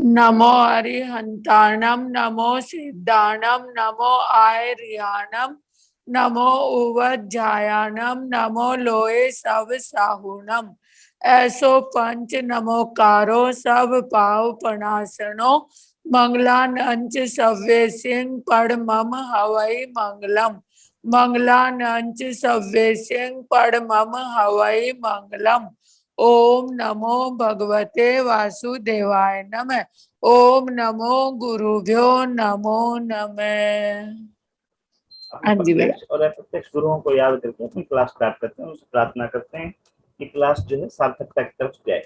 नमो अरिहंताणम नमो सिद्धाणम नमो आयर्याणम नमो उवज्जायाणम नमो लोए सब साहुणम। ऐसो पंच नमोकारो सब पाव पणासनो मंगलानंच सव्य सिंह पढ़ मम हवै मंगलम। मंगलानंच सव्य सिंह पढ़ मम हवै मंगलम। ओम नमो भगवते वासुदेवाय नमः। ओम नमो गुरुभ्यो नमो नमः। हाँ जी भैया। प्रत्यक्ष और अप्रत्यक्ष गुरुओं को याद करके अपनी क्लास स्टार्ट करते हैं, उससे प्रार्थना करते हैं कि क्लास जो है सार्थकता की तरफ जाए।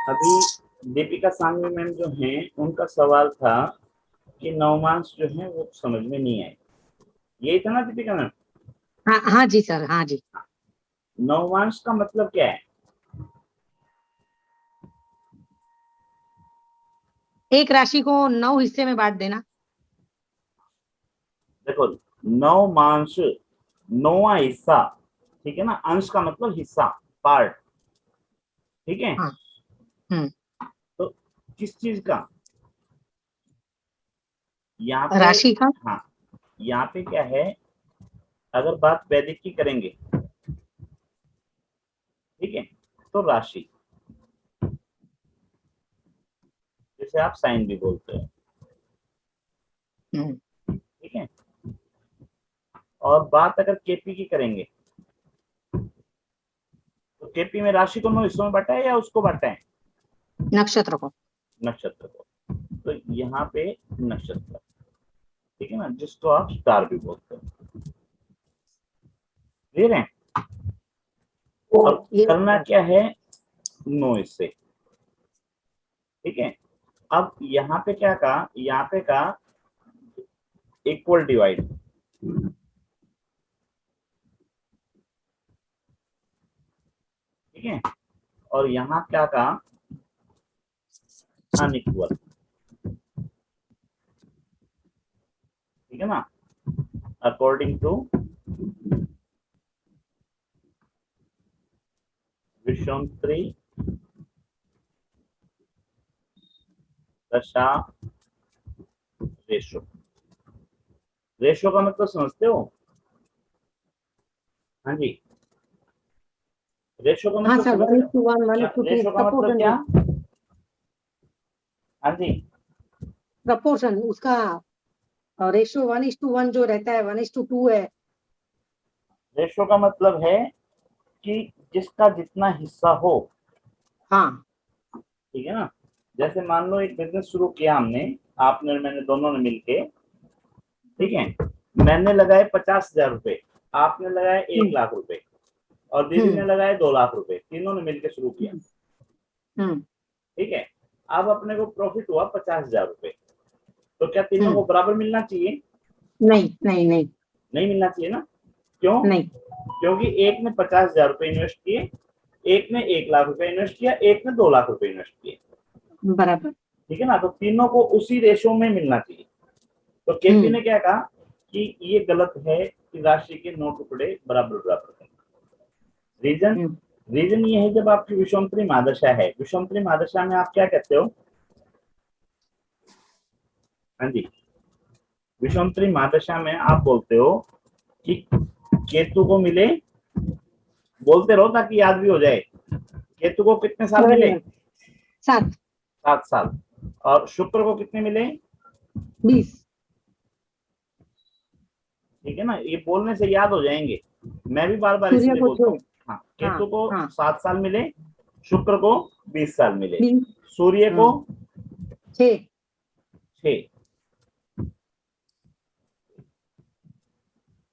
अभी दीपिका सामने मैम जो हैं उनका सवाल था कि नवमांश जो है वो समझ में नहीं आए। यही था ना दीपिका मैम? हाँ जी सर, हाँ जी। नवमांश का मतलब क्या है? एक राशि को 9 हिस्से में बांट देना। देखो, नवमांश 9वां हिस्सा, ठीक है ना। अंश का मतलब हिस्सा, पार्ट, ठीक है। हाँ। तो किस चीज का? यहाँ पे राशि का। हाँ, यहाँ पे क्या है, अगर बात वैदिक की करेंगे, ठीक है, तो राशि, जैसे आप साइन भी बोलते हैं, ठीक है। और बात अगर केपी की करेंगे, तो केपी में राशि को 9 हिस्सों में बांटा है या उसको बांटा है? नक्षत्र को। नक्षत्र को। तो यहाँ पे नक्षत्र, ठीक है ना, जिसको आप स्टार भी बोलते हैं। क्लियर है? और करना क्या है, 9 हिस्से, ठीक है। अब यहाँ पे क्या कहा, यहाँ पे कहा इक्वल डिवाइड, ठीक है। और यहाँ क्या कहा, अनइक्वल, ठीक है ना, अकॉर्डिंग टू विश्वंतरी दशा रेशो। रेशो का मतलब समझते हो? हाँ जी, रेशो का हाँ मतलब सर, समझते हो? 1:1, 1:2, रेशो का मतलब क्या? हाँ जी, प्रपोर्शन उसका रेशियो 1:1 जो रहता है, 1:2 है। रेशो का मतलब है कि जिसका जितना हिस्सा हो, हाँ। ठीक है ना। जैसे मान लो एक बिजनेस शुरू किया हमने, आपने और मैंने दोनों ने मिलके, ठीक है। मैंने लगाए 50,000 रुपए, आपने लगाए 1,00,000 रुपए, और दीदी ने लगाए 2,00,000 रुपए, तीनों ने मिलकर शुरू किया, ठीक है। अब अपने को प्रॉफिट हुआ 50,000 रुपए, तो क्या तीनों को बराबर मिलना चाहिए? नहीं नहीं नहीं नहीं मिलना चाहिए ना। क्यों? नहीं। क्योंकि एक ने 50,000 रुपए इन्वेस्ट किए, एक ने 1,00,000 रुपए इन्वेस्ट किया, एक ने 2,00,000 रुपए इन्वेस्ट किए, बराबर। ठीक है ना। तो तीनों को उसी रेशो में मिलना चाहिए। तो केपी ने क्या कहा कि ये गलत है कि राशि के 9 टुकड़े बराबर बराबर हैं। रीजन ये है, जब आपकी विषमत्री महादशा है, विषमत्री महादशा में आप क्या कहते हो? हाँ जी, विषमत्री महादशा में आप बोलते हो कि केतु को मिले, बोलते रहो ताकि याद भी हो जाए, केतु को कितने साल मिले? 7 साल। और शुक्र को कितने मिले? 20। ठीक है ना, ये बोलने से याद हो जाएंगे। मैं भी बार बार सूर्य इसलिए को बोलता 6। हूँ। हाँ, केतु को हाँ 7 साल मिले, शुक्र को 20 साल मिले, 20। सूर्य को 6। 6,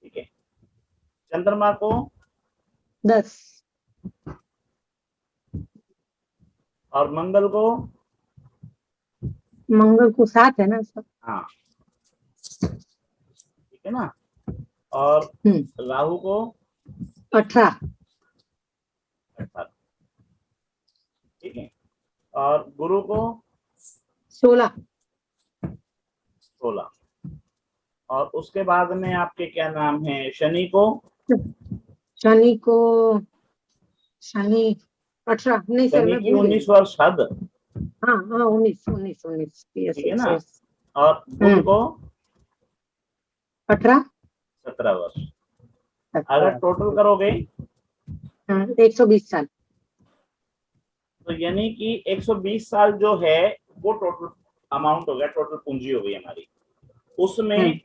ठीक है। चंद्रमा को 10। और मंगल को, मंगल को 7 है ना सर? हाँ, ठीक है ना। और राहु को 18। 18, ठीक है। और गुरु को 16। 16। और उसके बाद में आपके क्या नाम है, शनि को? शनि को, शनि 18 नहीं सर, शनि मैं की भूल गई। 19 वर्ष हद, हाँ हाँ, 19 यस ठीक है यस ना, यस। और बुध को 18। 17 वर्ष। अगर टोटल करोगे 120 साल। तो यानी कि 120 साल जो है वो टोटल अमाउंट हो गया, टोटल पूंजी हो गई हमारी। उसमें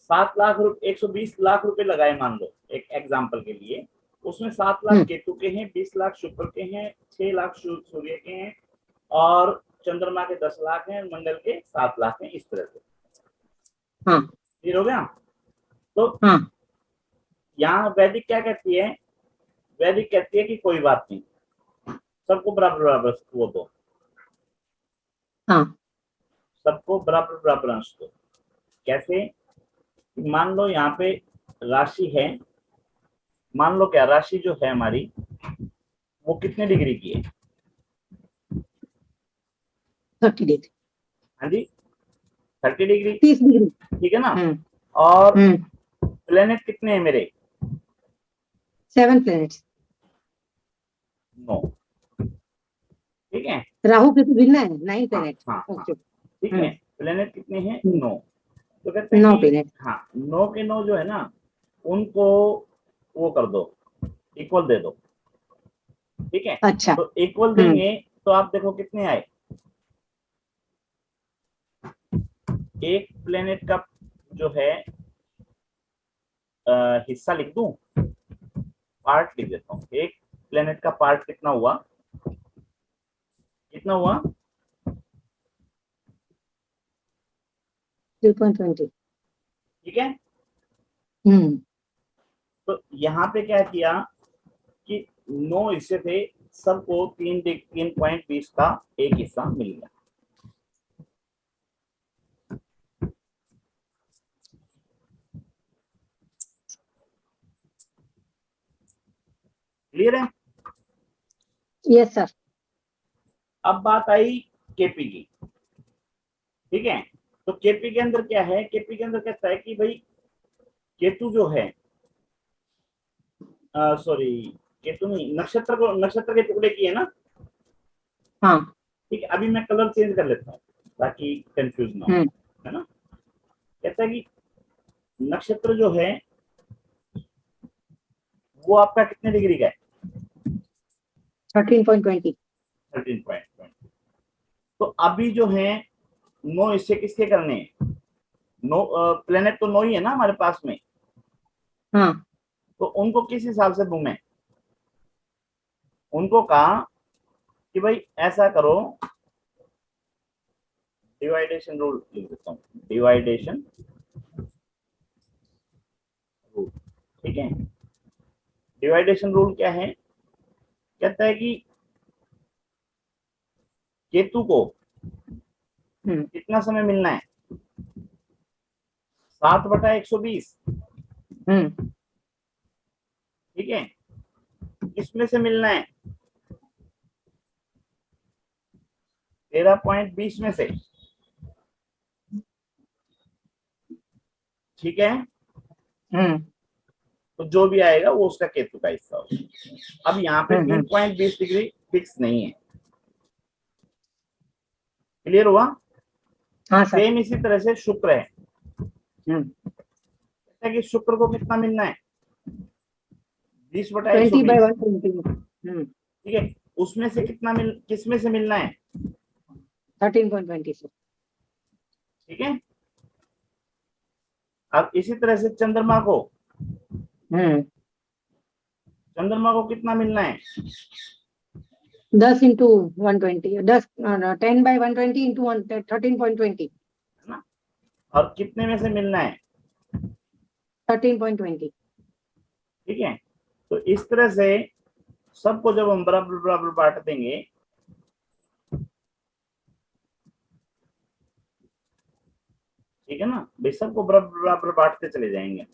7 लाख रुपए, 120 लाख रुपए लगाए मान लो एक एग्जांपल के लिए, उसमें 7 लाख केतु के हैं, 20 लाख शुक्र के हैं, 6 लाख सूर्य के हैं, और चंद्रमा के 10 लाख हैं, मंगल के 7 लाख हैं, इस तरह से। हाँ क्लियर हो गया? तो हाँ यहाँ वैदिक क्या कहती है? वैदिक कहती है कि कोई बात नहीं, सबको बराबर बराबर वो दो, हाँ सबको बराबर बराबर अंश दो। कैसे? मान लो यहाँ पे राशि है, मान लो क्या राशि जो है हमारी वो कितने डिग्री की है? 30 डिग्री, हाँ जी, 30 डिग्री, 30 डिग्री। ठीक है ना। और 7 प्लेनेट कितने हैं मेरे? प्लैनेट्स। 9, ठीक है। राहु केतु भिन्न है, 9 हाँ प्लैनेट। हाँ हाँ, ओके। ठीक है। प्लेनेट कितने हैं? 9। तो कहते 9 हैं कि प्लैनेट। हाँ 9 के 9 जो है ना उनको वो कर दो, इक्वल दे दो, ठीक है। अच्छा। तो इक्वल देंगे तो आप देखो कितने आए। एक प्लेनेट का जो है हिस्सा लिख दूं, पार्ट लिख देता हूँ। एक प्लेनेट का पार्ट कितना हुआ? कितना हुआ? 3.20। ठीक है। तो यहाँ पे क्या किया कि 9 हिस्से थे, सबको 3.20 का एक हिस्सा मिल गया। क्लियर है? Yes sir. अब बात आई केपी की, ठीक है। तो केपी के अंदर क्या है? केपी के अंदर कहता है कि भाई केतु जो है, सॉरी केतु नहीं, नक्षत्र को, नक्षत्र के टुकड़े की है ना। हाँ। ठीक है, अभी मैं कलर चेंज कर लेता हूँ ताकि कंफ्यूज ना हो, है ना। कहता है कि नक्षत्र जो है वो आपका कितने डिग्री का है? 13.20। 13.20। तो अभी जो है 9 इससे किसके करने हैं? 9 प्लेनेट तो 9 ही है ना हमारे पास में, हाँ। तो उनको किस हिसाब से दूं मैं? उनको कहा कि भाई ऐसा करो, डिवाइडेशन रूल लिख देता हूँ, डिवाइडेशन रूल, ठीक है। डिवाइडेशन रूल क्या है? कहता है कि केतु को कितना समय मिलना है? 7/120, ठीक है। किसमें से मिलना है? 13.20 में से, ठीक है। तो जो भी आएगा वो उसका केतु का हिस्सा होगा। अब यहाँ पे 3.20 डिग्री फिक्स नहीं है। क्लियर हुआ? हाँ सर। सेम इसी तरह से शुक्र है, कि शुक्र को कितना मिलना है? 20/120। ठीक है। उसमें से कितना किसमें से मिलना है? 13.20। ठीक है। अब इसी तरह से चंद्रमा को, चंद्रमा को कितना मिलना है? 10 into 120, 10/120 into 13.20। है ना। और कितने में से मिलना है? 13.20। ठीक है। तो इस तरह से सबको जब हम बराबर बराबर बांट देंगे, ठीक है ना भाई, सबको बराबर बराबर बांटते चले जाएंगे।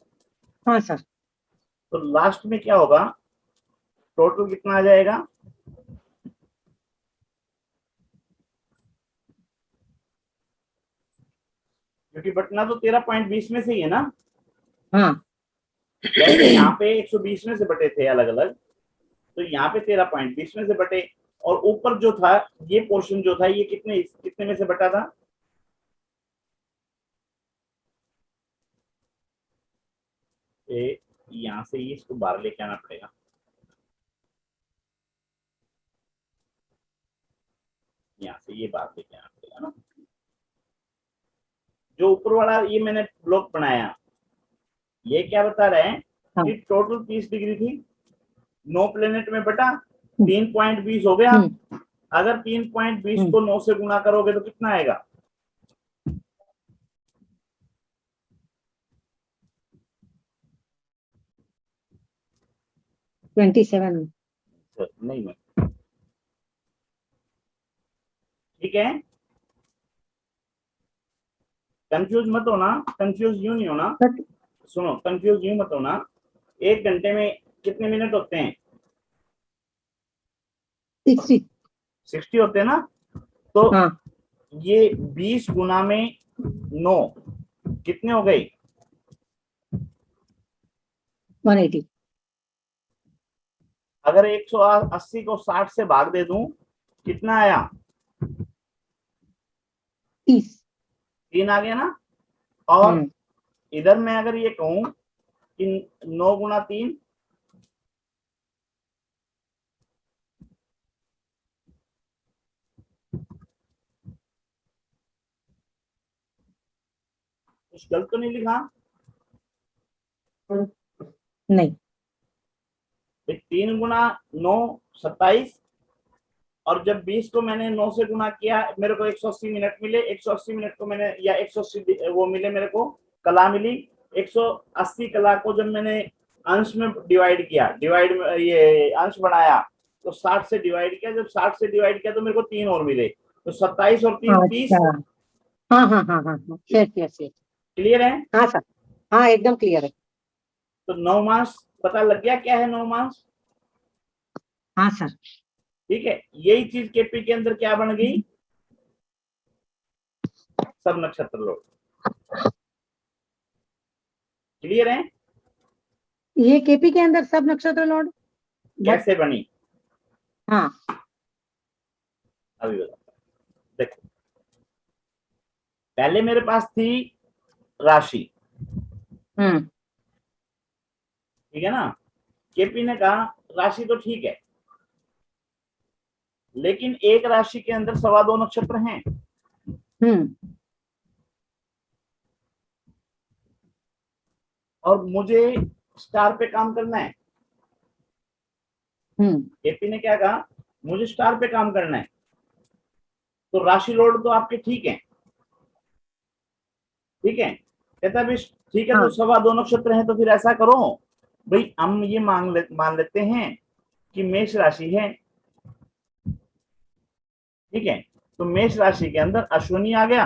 हाँ सर। तो लास्ट में क्या होगा? टोटल कितना आ जाएगा? क्योंकि बटना तो 13.20 में से ही है ना। हाँ। जैसे यहाँ पे 120 में से बटे थे अलग अलग, तो यहाँ पे 13 पॉइंट 20 में से बटे, और ऊपर जो था ये पोर्शन जो था ये कितने कितने में से बटा था? यहाँ से ये इसको बाहर लेके आना पड़ेगा। यहाँ से ये बाहर लेके आना पड़ेगा ना। जो ऊपर वाला ये मैंने ब्लॉक बनाया, ये क्या बता रहे हैं हाँ। कि टोटल 30 डिग्री थी, 9 प्लेनेट में बटा 3.20 हो गया। अगर 3.20 को 9 से गुणा करोगे तो कितना आएगा? 27। नहीं, ठीक है, कंफ्यूज मत होना, कंफ्यूज यूं नहीं होना, सुनो, कंफ्यूज यूं मत होना। 1 घंटे में कितने मिनट होते हैं? 60 होते हैं ना। तो हाँ। ये 20 गुना में 9 कितने हो गए? 180। अगर 180 को 60 से भाग दे दूं कितना आया? 30। 3 आ गया ना। और इधर मैं अगर ये कहूं कि 9 गुना 3, कुछ गलत तो नहीं लिखा? नहीं। 3 गुना 9 27, और जब 20 को मैंने 9 से गुना किया मेरे को 180 मिनट मिले। 180 मिनट को मैंने, या 180 वो मिले मेरे को, कला मिली। 180 कला को जब मैंने अंश में डिवाइड किया, डिवाइड में ये अंश बनाया, तो 60 से डिवाइड किया। जब 60 से डिवाइड किया तो मेरे को 3 और मिले, तो 27 और 3 30। अच्छा। हाँ हाँ हाँ हाँ हाँ, यस। क्लियर है? हाँ सर, हाँ एकदम क्लियर है। तो नवमांश पता लग गया क्या है नवमांश? हाँ सर। ठीक है, यही चीज केपी के अंदर क्या बन गई? सब नक्षत्र लोग। क्लियर है? ये केपी के अंदर सब नक्षत्र लॉर्ड कैसे बनी? हाँ। अभी बताता हूं। देखो, पहले मेरे पास थी राशि, ठीक है ना। केपी ने कहा राशि तो ठीक है, लेकिन एक राशि के अंदर 2.25 नक्षत्र हैं। और मुझे स्टार पे काम करना है। केपी ने क्या कहा? मुझे स्टार पे काम करना है। तो राशि लोड तो आपके ठीक है, ठीक है। कहता है ठीक है, तो 2.25 नक्षत्र हैं, तो फिर ऐसा करो भाई, हम ये मान लेते हैं कि मेष राशि है, ठीक है। तो मेष राशि के अंदर अश्विनी आ गया,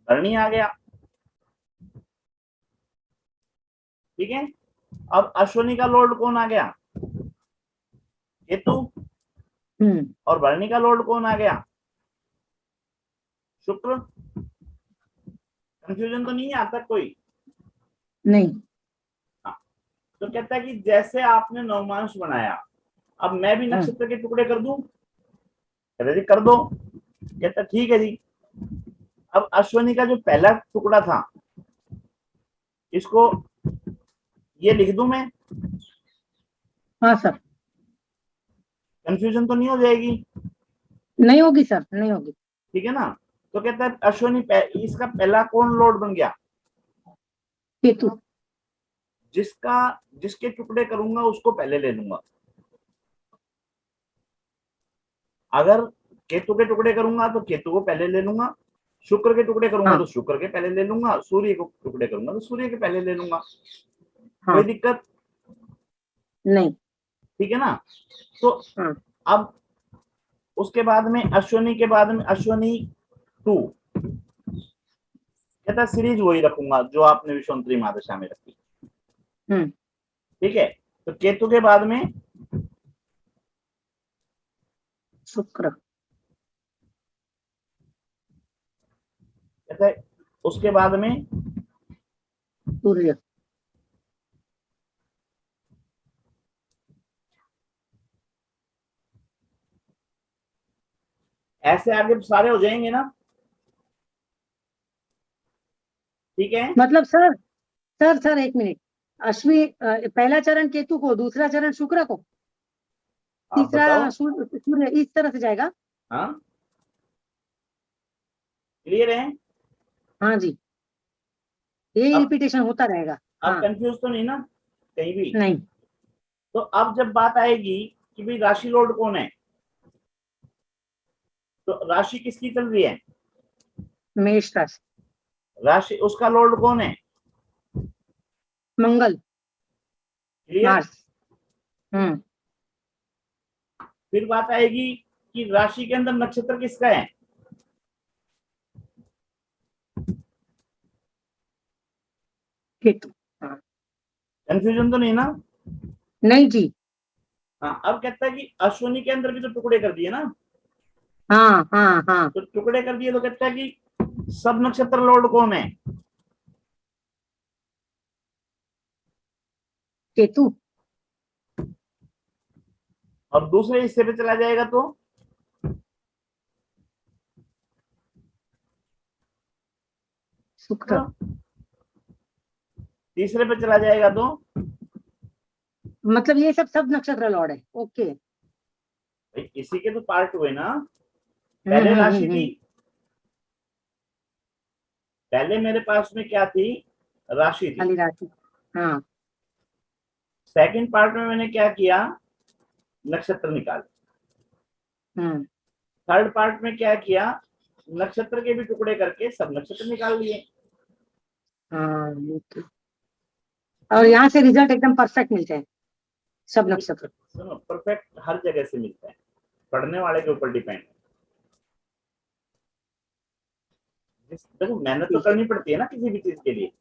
भरणी आ गया, ठीक है। अब अश्विनी का लॉर्ड कौन आ गया? केतु। और भरणी का लॉर्ड कौन आ गया? शुक्र। कंफ्यूजन तो नहीं है आता कोई? नहीं। हाँ। तो कहता है कि जैसे आपने नवमांश बनाया, अब मैं भी नक्षत्र के टुकड़े कर दूं? कहते जी कर दो। कहता ठीक है जी। अब अश्विनी का जो पहला टुकड़ा था, इसको ये लिख दूं मैं? हाँ सर। कंफ्यूजन तो नहीं हो जाएगी? नहीं होगी सर, नहीं होगी। ठीक है ना। तो कहता है अश्विनी इसका पहला कौन लॉर्ड बन गया? केतु। जिसके टुकड़े करूंगा उसको पहले ले लूंगा। अगर केतु के टुकड़े करूंगा तो केतु को पहले ले लूंगा, शुक्र के टुकड़े करूंगा तो शुक्र के पहले ले लूंगा, सूर्य को टुकड़े करूंगा तो सूर्य के पहले ले लूंगा। कोई दिक्कत नहीं। ठीक है ना। तो अब उसके बाद में अश्विनी के बाद में अश्विनी 2, कहता सीरीज वही रखूंगा जो आपने विश्वंतरी महादशा में रखी, ठीक है। तो केतु के बाद में शुक्र, कहता है उसके बाद में सूर्य, ऐसे आगे सारे हो जाएंगे ना, ठीक है। मतलब सर, सर एक मिनट, अश्विनी पहला चरण केतु को, दूसरा चरण शुक्र को, आप बताओ। तीसरा सूर्य, इस तरह से जाएगा। हाँ, क्लियर है। हाँ जी, यही अब रिपीटेशन होता रहेगा। अब हाँ, कंफ्यूज तो नहीं ना कहीं भी। नहीं, तो अब जब बात आएगी कि भाई राशि लॉर्ड कौन है, तो राशि किसकी चल रही है, मेष राशि, राशि उसका लॉर्ड कौन है, मंगल, क्लियर। मार्स। हम्म, फिर बात आएगी कि राशि के अंदर नक्षत्र किसका है, केतु। हाँ, कंफ्यूजन तो नहीं ना। नहीं जी। हाँ, अब कहता है कि अश्विनी के अंदर भी तो टुकड़े कर दिए ना, हाँ हाँ हाँ, तो टुकड़े कर दिए तो कहता है कि सब नक्षत्र लॉर्ड कौन है, केतु। और दूसरे हिस्से पे चला जाएगा तो शुक्र। तीसरे पे चला जाएगा तो मतलब ये सब नक्षत्र लॉर्ड है। ओके। भाई इसी के तो पार्ट हुए ना। पहले राशि थी, पहले मेरे पास में क्या थी, राशि थी। खाली राशि। हाँ। सेकंड पार्ट में मैंने क्या किया, नक्षत्र निकाले। हम्म। थर्ड पार्ट में क्या किया, नक्षत्र के भी टुकड़े करके सब नक्षत्र निकाल लिए। हाँ, ओके। और यहाँ से रिजल्ट एकदम परफेक्ट मिलते हैं, सब नक्षत्र। सुनो, परफेक्ट हर जगह से मिलता है, पढ़ने वाले के ऊपर डिपेंड है। देखो मेहनत तो ठीक है। करनी पड़ती है ना किसी भी चीज के लिए।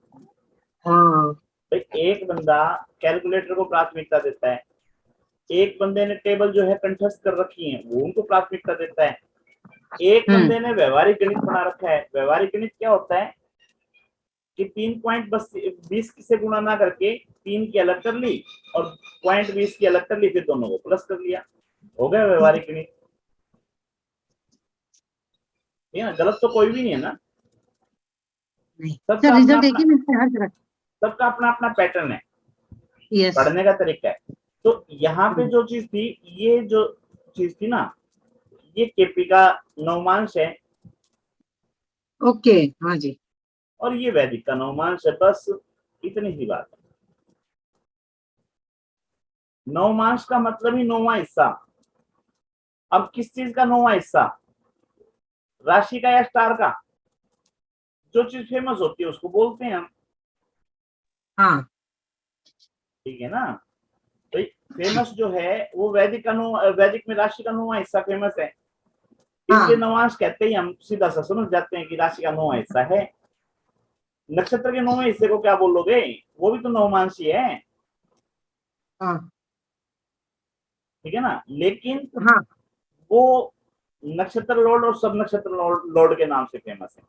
हाँ। भाई एक बंदा कैलकुलेटर को प्राथमिकता देता है, एक बंदे ने टेबल जो है कंठस्थ कर रखी है वो उनको प्राथमिकता देता है, एक हम्म। बंदे ने व्यवहारिक गणित बना रखा है। व्यवहारिक गणित क्या होता है कि 3.20 से गुणा ना करके 3 की अलग कर ली और 0.20 की अलग कर ली, फिर दोनों को प्लस कर लिया, हो गया व्यवहारिक गणित। ठीक है ना, गलत तो कोई भी नहीं है ना। नहीं सर, सबका अपना रिजल्ट एक अपना ही मिलते हैं हर जगह। सबका अपना अपना पैटर्न है, यस। पढ़ने का तरीका है। तो यहाँ पे जो चीज थी, ये जो चीज थी ना, ये केपी का नवमांश है ओके। हाँ जी। और ये वैदिक का नवमांश है, बस इतनी ही बात है। नवमांश का मतलब ही नौवां हिस्सा। अब किस चीज का नौवां हिस्सा, राशि का या स्टार का, जो चीज फेमस होती है उसको बोलते हैं हम। हाँ ठीक है ना, तो फेमस जो है वो वैदिक का वैदिक में राशि का नौवां हिस्सा फेमस है, इसलिए हाँ नवांश कहते ही हम सीधा सा समझ जाते हैं कि राशि का नौवां हिस्सा है। नक्षत्र के नौवें हिस्से को क्या बोलोगे, वो भी तो नवमांश ही है। हाँ ठीक है ना, लेकिन हाँ। वो नक्षत्र लॉर्ड और सब नक्षत्र लॉर्ड के नाम से फेमस है।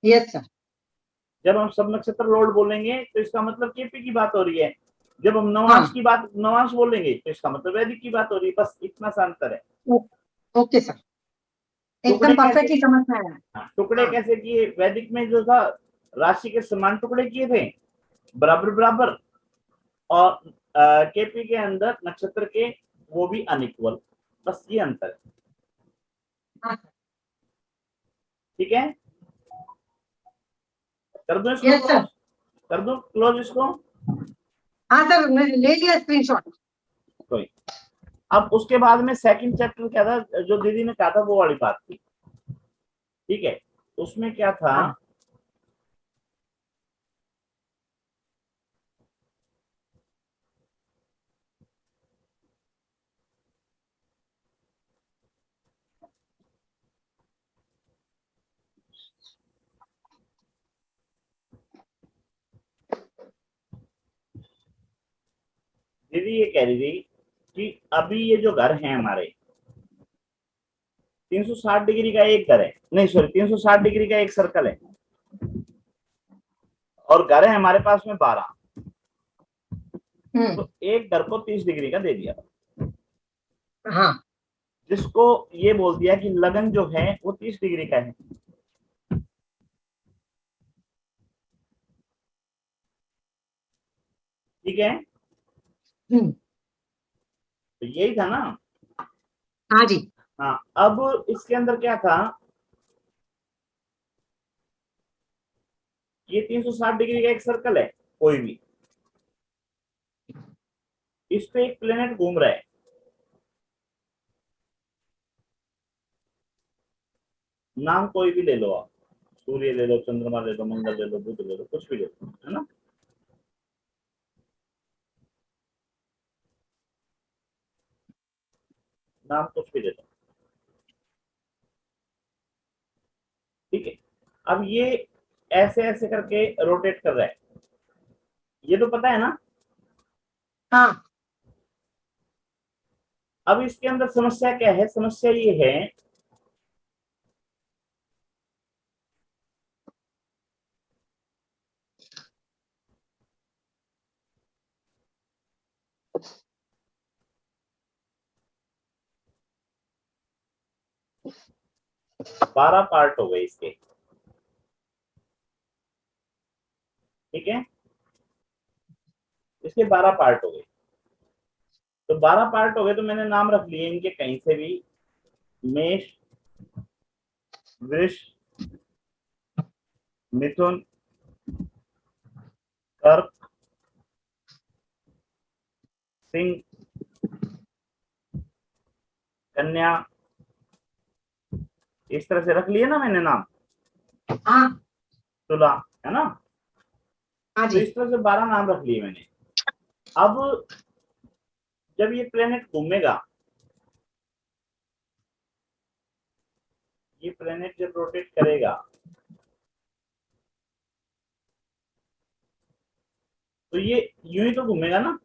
Yes sir. जब हम सब नक्षत्र लॉर्ड बोलेंगे तो इसका मतलब केपी की बात हो रही है, जब हम हाँ। नवांश की बात नवांश बोलेंगे तो इसका मतलब वैदिक की बात हो रही है, बस इतना सा अंतर है। ओके सर, टुकड़े एकदम कैसे परफेक्टली किए, समझ में आया। हाँ, टुकड़े हाँ कैसे किए, वैदिक में जो था राशि के समान टुकड़े किए थे, बराबर बराबर, और केपी के अंदर नक्षत्र के वो भी अनइक्वल, बस ये अंतर है। हाँ। ठीक है, कर दो इसको यस क्लोज, सर। कर दो क्लोज इसको। हाँ सर, मैंने ले लिया स्क्रीनशॉट। कोई, अब उसके बाद में सेकंड चैप्टर क्या था, जो दीदी ने कहा था वो वाली बात थी। ठीक है, उसमें क्या था, हाँ दीदी ये कह रही थी कि अभी ये जो घर है हमारे, 360 डिग्री का एक घर है, नहीं सॉरी 360 डिग्री का एक सर्कल है, और घर है हमारे पास में 12, तो एक घर को 30 डिग्री का दे दिया। हाँ। जिसको ये बोल दिया कि लगन जो है वो 30 डिग्री का है। ठीक है, तो यही था ना। हाँ जी। हाँ, अब इसके अंदर क्या था, ये 360 डिग्री का एक सर्कल है कोई भी, इस पे एक प्लेनेट घूम रहा है। नाम कोई भी ले लो आप, सूर्य ले लो, चंद्रमा ले लो, मंगल ले लो, बुध ले लो, कुछ भी ले लो, है ना। नाम कुछ भी ले लो, ठीक है। अब ये ऐसे ऐसे करके रोटेट कर रहा है, ये तो पता है ना। हाँ। अब इसके अंदर समस्या क्या है, समस्या ये है, बारह पार्ट हो गए इसके, ठीक है, इसके 12 पार्ट हो गए। तो 12 पार्ट हो गए तो मैंने नाम रख लिए इनके कहीं से भी, मेष, वृष, मिथुन, कर्क, सिंह, कन्या, इस तरह से रख लिए ना मैंने नाम। हाँ। तुला, है ना। हाँ तो जी। इस तरह से 12 नाम रख लिए मैंने। अब जब ये प्लेनेट घूमेगा, ये प्लेनेट जब रोटेट करेगा तो ये यूं ही तो घूमेगा ना।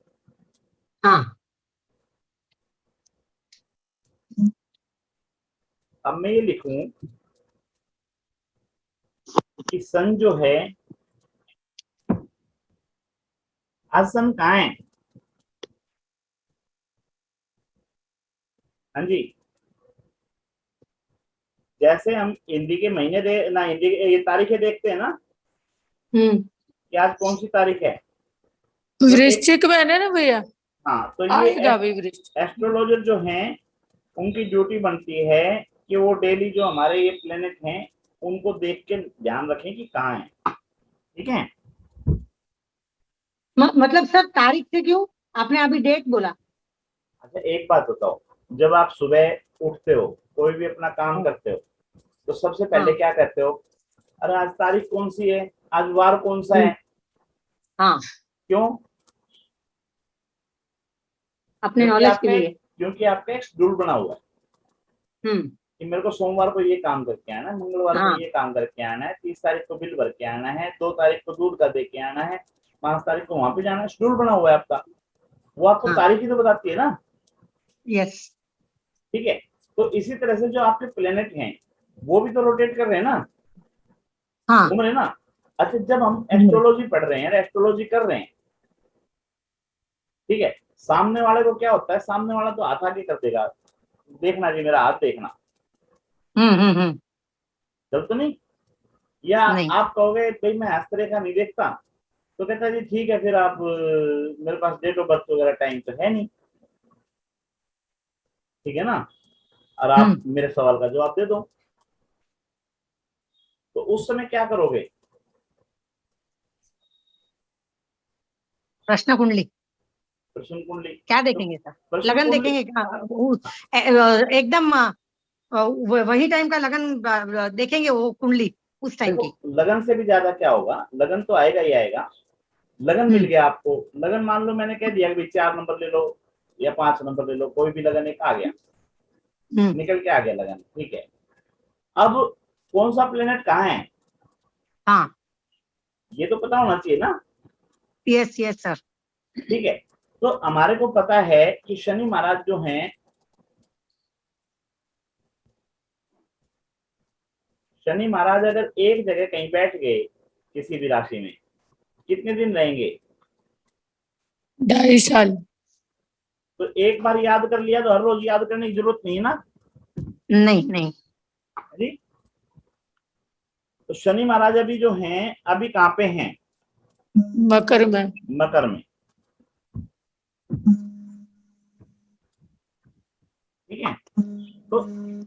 हाँ। अब मैं ये लिखूं कि सन जो है, आज सन कहाँ है। हाँ जी, जैसे हम हिंदी के महीने दे ना, हिंदी के ये तारीखें देखते हैं ना कि आज कौन सी तारीख है। तो एक, वृश्चिक में है ना भैया, हाँ, तो ये आएगा भी वृश्चिक। एस्ट्रोलॉजर जो हैं उनकी ड्यूटी बनती है कि वो डेली जो हमारे ये प्लेनेट हैं उनको देख के ध्यान रखें कि कहाँ है। ठीक है, मतलब सर तारीख से क्यों, आपने अभी डेट बोला। अच्छा एक बात बताओ, जब आप सुबह उठते हो, कोई भी अपना काम करते हो, तो सबसे पहले हाँ। क्या कहते हो, अरे आज तारीख कौन सी है, आज वार कौन सा है। हाँ, क्यों? अपने नॉलेज के लिए। क्योंकि आपका एक शेड्यूल बना हुआ है हम्म। कि मेरे को सोमवार को ये काम करके आना है, मंगलवार को हाँ। ये काम करके आना है, 30 तारीख को बिल भर के आना है, 2 तारीख को दूध का दे के आना है, 5 तारीख को वहां पे जाना है। शेड्यूल बना हुआ है आपका, वो आपको हाँ। तारीख ही तो बताती है ना। यस। ठीक है, तो इसी तरह से जो आपके प्लेनेट हैं वो भी तो रोटेट कर रहे हैं ना, हाँ। घूम रहे हैं ना। अच्छा, जब हम एस्ट्रोलॉजी पढ़ रहे हैं, एस्ट्रोलॉजी कर रहे हैं, ठीक है, सामने वाले को क्या होता है, सामने वाला तो हाथ आगे कर देगा, देखना जी मेरा हाथ देखना, हम्म। चल तो नहीं। या नहीं। आप कहोगे भाई मैं हस्तरेखा नहीं देखता, तो कहता है जी ठीक है, फिर आप मेरे पास डेट ऑफ बर्थ वगैरह टाइम तो है नहीं, ठीक है ना, और आप मेरे सवाल का जवाब दे दो। तो उस समय क्या करोगे, प्रश्न कुंडली प्रश्न कुंडली। क्या तो देखेंगे सर, प्रश्न लगन कुंडली, देखेंगे क्या? एकदम वही टाइम का लगन देखेंगे, वो कुंडली उस टाइम देखो की। लगन से भी ज्यादा क्या होगा, लगन तो आएगा ही आएगा। लगन मिल गया आपको, लगन मान लो मैंने कह दिया कि भाई 4 नंबर ले लो या 5 नंबर ले लो, कोई भी लगन एक आ गया, निकल के आ गया लगन, ठीक है। अब कौन सा प्लेनेट कहाँ है, हाँ। ये तो पता होना चाहिए ना। Yes yes sir. ठीक है, तो हमारे को पता है कि शनि महाराज जो हैं, शनि महाराज अगर एक जगह कहीं बैठ गए किसी भी राशि में, कितने दिन रहेंगे। 2.5 साल। तो एक बार याद कर लिया तो हर रोज याद करने की जरूरत नहीं है ना। नहीं नहीं। जी, तो शनि महाराज अभी जो हैं अभी कहाँ पे हैं? मकर में। मकर में। ठीक है, तो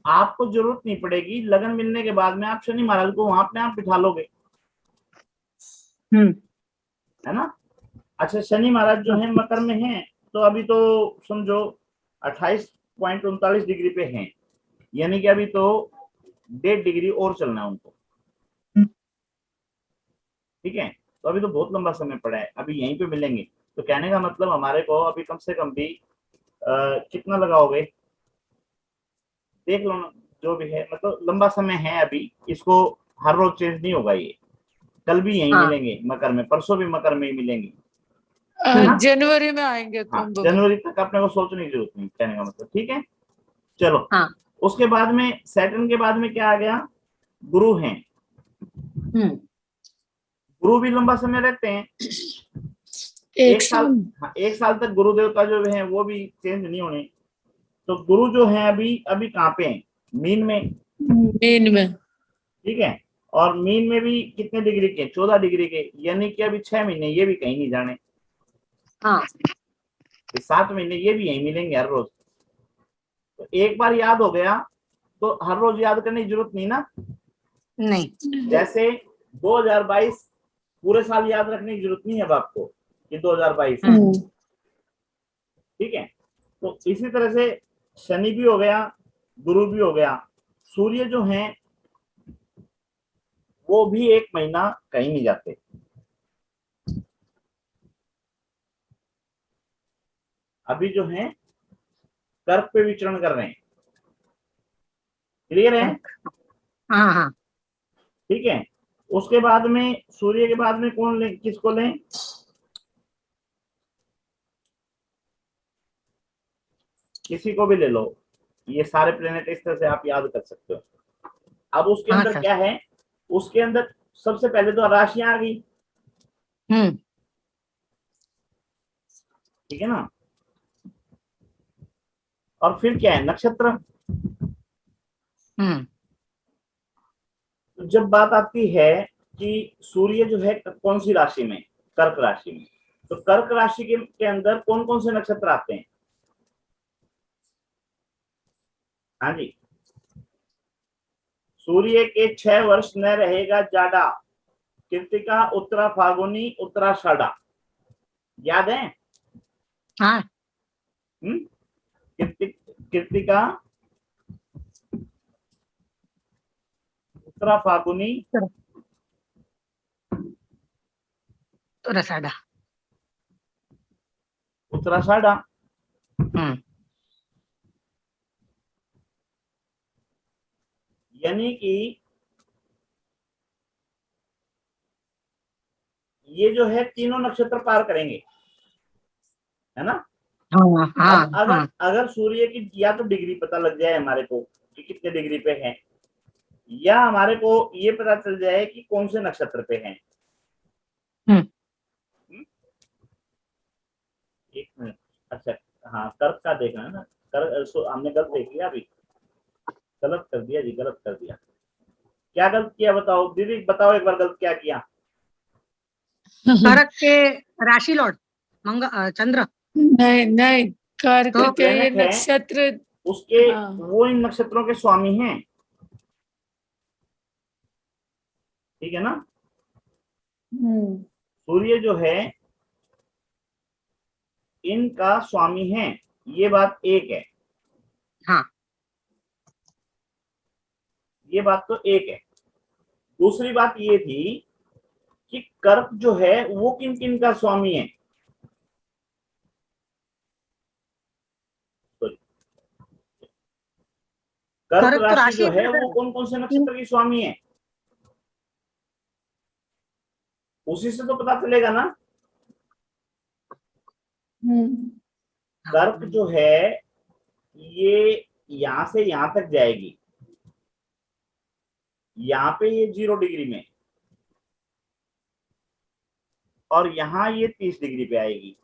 आपको जरूरत नहीं पड़ेगी, लगन मिलने के बाद में आप शनि महाराज को वहां अपने आप बिठा लोगे, हम्म। है ना। अच्छा, शनि महाराज जो है मकर में हैं, तो अभी तो समझो 28.39 डिग्री पे हैं, यानी कि अभी तो 1.5 डिग्री और चलना है उनको। ठीक है, तो अभी तो बहुत लंबा समय पड़ा है, अभी यहीं पे मिलेंगे। तो कहने का मतलब हमारे को अभी कम से कम भी कितना लगाओगे, देख लो ना, जो भी है, मतलब लंबा समय है अभी, इसको हर रोज चेंज नहीं होगा ये। कल भी यहीं हाँ। मिलेंगे मकर में, परसों भी मकर में ही मिलेंगे, है ना। जनवरी में आएंगे हाँ, कुंभ में। जनवरी तक अपने को सोचने की जरूरत नहीं, कहने का मतलब। ठीक है, चलो। हाँ। उसके बाद में सैटर्न के बाद में क्या आ गया? गुरु हैं। हम्म। गुरु भी लंबा समय रहते हैं, एक एक साल। साल। हाँ, एक साल तक गुरु देवता जो है वो भी चेंज नहीं होने। तो गुरु जो है अभी अभी कहाँ पे हैं? मीन में। मीन में। ठीक है, और मीन में भी कितने डिग्री के? 14 डिग्री के, यानी कि अभी 6 महीने ये भी कहीं नहीं जाने, हाँ। 7 महीने ये भी यहीं मिलेंगे हर रोज। तो एक बार याद हो गया तो हर रोज याद करने की जरूरत नहीं ना। नहीं। जैसे 2022 पूरे साल याद रखने की जरूरत नहीं है अब आपको कि 2022 है। हम्म। ठीक है, तो इसी तरह से शनि भी हो गया, गुरु भी हो गया, सूर्य जो है वो भी 1 महीना कहीं नहीं जाते। अभी जो है कर्क पे विचरण कर रहे हैं। क्लियर है? हाँ हाँ। ठीक है, उसके बाद में सूर्य के बाद में कौन लें, किसको लें? किसी को भी ले लो, ये सारे प्लेनेट इस तरह से आप याद कर सकते हो। अब उसके हाँ अंदर सर। क्या है? उसके अंदर सबसे पहले तो राशियां आ गई। हम्म। ठीक है ना, और फिर क्या है? नक्षत्र। हम्म। तो जब बात आती है कि सूर्य जो है कौन सी राशि में? कर्क राशि में। तो कर्क राशि के अंदर कौन कौन से नक्षत्र आते हैं? हाँ जी, सूर्य के 6 वर्ष न रहेगा जाड़ा, कृतिका उत्तरा फागुनी उत्तराषाढ़ा। याद है? हाँ। कृतिका उत्तरा फागुनी तो रसाडा। उत्तराषाढ़ा। हम्म। यानी कि ये जो है तीनों नक्षत्र पार करेंगे, है ना। हाँ हाँ अब अगर हाँ। अगर सूर्य की या तो डिग्री पता लग जाए हमारे को कि कितने डिग्री पे है, या हमारे को ये पता चल जाए कि कौन से नक्षत्र पे है। हम्म। एक मिनट। अच्छा, हाँ, कर्क का देखना है ना। कर्क हमने गलत देख लिया अभी, गलत कर दिया जी, गलत कर दिया। क्या गलत किया बताओ दीदी, बताओ एक बार गलत क्या किया। कर्क के राशि लॉर्ड चंद्र। नहीं नहीं, कर्क तो के ये प्लेनेट है नक्षत्र। उसके, हाँ। वो इन नक्षत्रों के स्वामी हैं। ठीक है ना, सूर्य जो है इनका स्वामी है, ये बात एक है। हाँ। ये बात तो एक है। दूसरी बात ये थी कि कर्क जो है वो किन किन का स्वामी है? तो कर्क कर्क तो राशि राशि जो है है वो सर। कौन कौन से नक्षत्र की स्वामी है? उसी से तो पता चलेगा ना। कर्क जो है ये यहां से यहां तक जाएगी, यहाँ पे ये 0 डिग्री में, और यहाँ ये 30 डिग्री पे आएगी।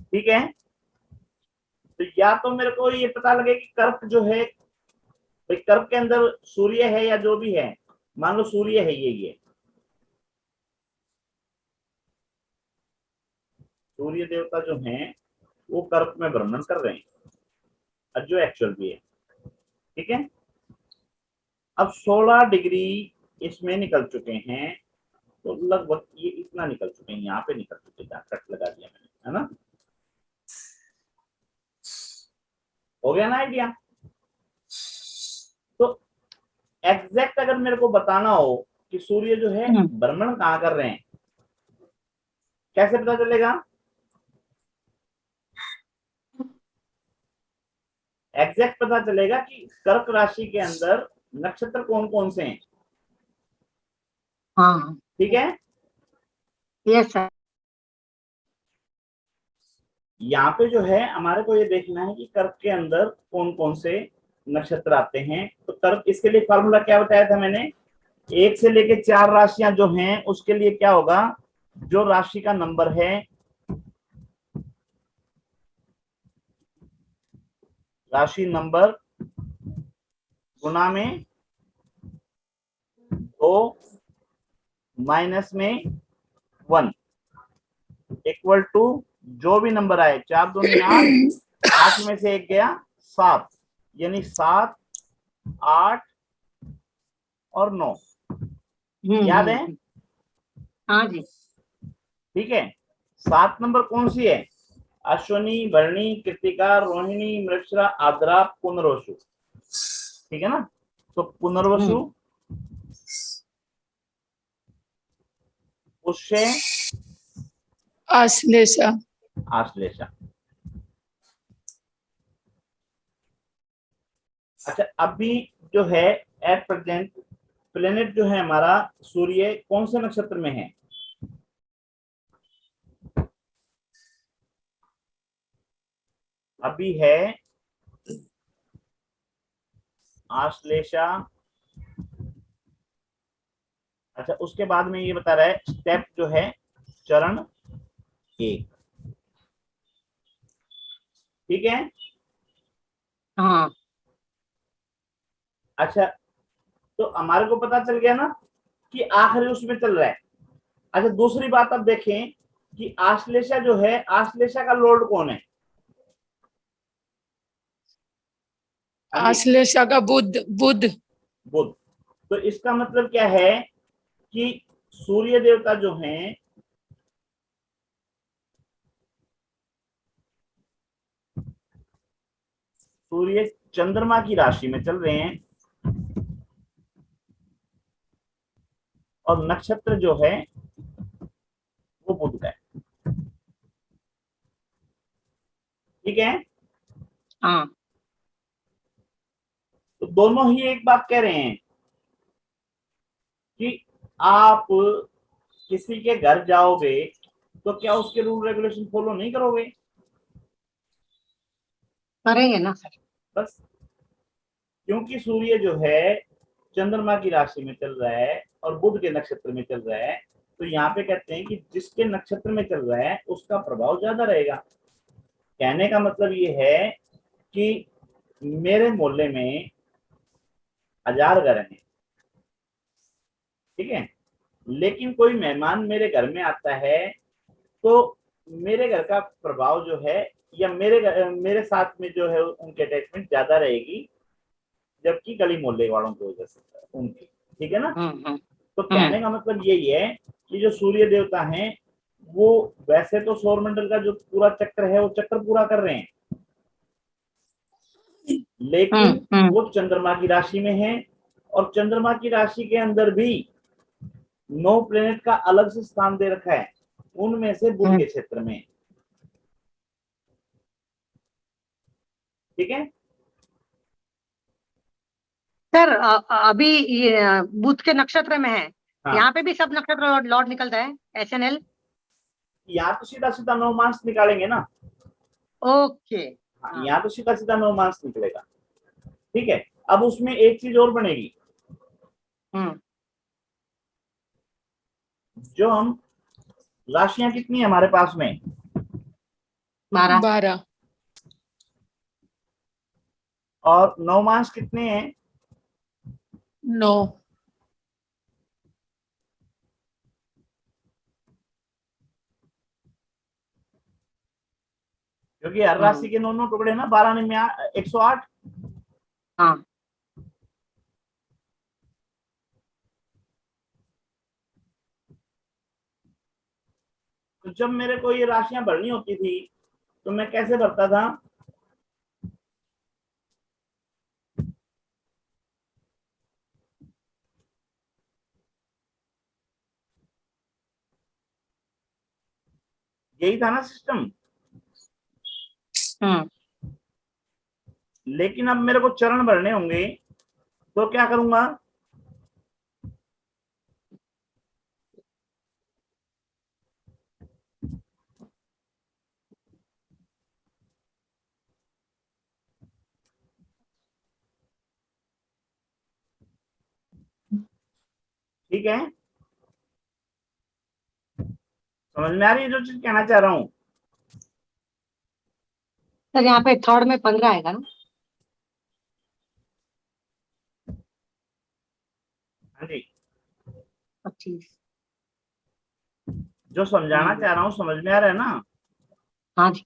ठीक है, तो या तो मेरे को ये पता लगे कि कर्क जो है, भाई कर्क के अंदर सूर्य है या जो भी है, मान लो सूर्य है ये सूर्य देवता जो हैं वो कर्क में भ्रमण कर रहे हैं, और जो एक्चुअल भी है। ठीक है, अब 16 डिग्री इसमें निकल चुके हैं, तो लगभग ये इतना निकल चुके हैं, यहाँ पे निकल चुके हैं, कट लगा दिया मैंने, है ना। हो गया ना आइडिया। तो एग्जैक्ट अगर मेरे को बताना हो कि सूर्य जो है भ्रमण कहाँ कर रहे हैं, कैसे पता चलेगा? एग्जैक्ट पता चलेगा कि कर्क राशि के अंदर नक्षत्र कौन कौन से हैं। हाँ, ठीक है, यस सर। यहाँ पे जो है हमारे को ये देखना है कि कर्क के अंदर कौन कौन से नक्षत्र आते हैं। तो कर्क, इसके लिए फॉर्मूला क्या बताया था मैंने, 1 से लेके 4 राशियां जो हैं उसके लिए क्या होगा, जो राशि का नंबर है, राशि नंबर गुना में 2 माइनस में 1 इक्वल टू जो भी नंबर आए, 4 दूनी 8, 8 में से 1 गया 7, यानी 7, 8 और 9। याद है? हाँ जी। ठीक है, 7 नंबर कौन सी है? अश्वनी, भरणी, कृतिका, रोहिणी, मृगशिरा, आद्रा, पुनर्वसु। ठीक है ना, तो पुनर्वसु, पुष्य, आश्लेषा। आश्लेषा। अच्छा, अभी जो है एट प्रेजेंट प्लेनेट जो है हमारा सूर्य कौन से नक्षत्र में है? अभी है आश्लेषा। अच्छा, उसके बाद में ये बता रहा है स्टेप जो है चरण 1। ठीक है। हाँ, अच्छा, तो हमारे को पता चल गया ना कि आखिरी उसमें चल रहा है। अच्छा, दूसरी बात अब देखें कि आश्लेषा जो है, आश्लेषा का लॉर्ड कौन है? आश्लेषा का बुध। बुध। बुध। तो इसका मतलब क्या है कि सूर्य देवता जो हैं सूर्य चंद्रमा की राशि में चल रहे हैं, और नक्षत्र जो है वो बुध का है। ठीक है, हाँ, तो दोनों ही एक बात कह रहे हैं कि आप किसी के घर जाओगे तो क्या उसके रूल रेगुलेशन फॉलो नहीं करोगे? करेंगे ना सर। बस, क्योंकि सूर्य जो है चंद्रमा की राशि में चल रहा है और बुध के नक्षत्र में चल रहा है, तो यहाँ पे कहते हैं कि जिसके नक्षत्र में चल रहा है उसका प्रभाव ज्यादा रहेगा। कहने का मतलब ये है कि मेरे मोहल्ले में 1000 घर हैं, ठीक है, लेकिन कोई मेहमान मेरे घर में आता है तो मेरे घर का प्रभाव जो है, या मेरे साथ में जो है उनकी अटैचमेंट ज्यादा रहेगी, जबकि गली मोहल्ले वालों की वजह से उनकी। ठीक है ना। तो कहने का मतलब यही है कि जो सूर्य देवता हैं वो वैसे तो सौरमंडल का जो पूरा चक्र है वो चक्र पूरा कर रहे हैं, लेकिन वो चंद्रमा की राशि में है, और चंद्रमा की राशि के अंदर भी 9 प्लेनेट का अलग से स्थान दे रखा है, उनमें से बुध के क्षेत्र में। ठीक है सर, अभी ये बुध के नक्षत्र में है। हाँ, यहाँ पे भी सब नक्षत्र लॉर्ड निकलता है, SNL। यहाँ तो सीधा सीधा 9 मास निकालेंगे ना। ओके। यहाँ तो सीधा सीधा 9 मास निकलेगा। ठीक है, अब उसमें एक चीज और बनेगी, जो हम राशियां कितनी है हमारे पास में? 12। 12। और नवमांश कितने हैं? 9। क्योंकि हर राशि के 9 टुकड़े ना, 12 में 108। हाँ तो जब मेरे को ये राशियां भरनी होती थी तो मैं कैसे भरता था? यही था ना सिस्टम। लेकिन अब मेरे को चरण भरने होंगे तो क्या करूंगा? ठीक है, समझ में आ रही है जो चीज कहना चाह रहा हूँ? सर यहाँ पे थर्ड में 15 आएगा ना? हाँ जी, 25। जो समझाना चाह रहा हूँ समझ में आ रहा है ना? हाँ जी।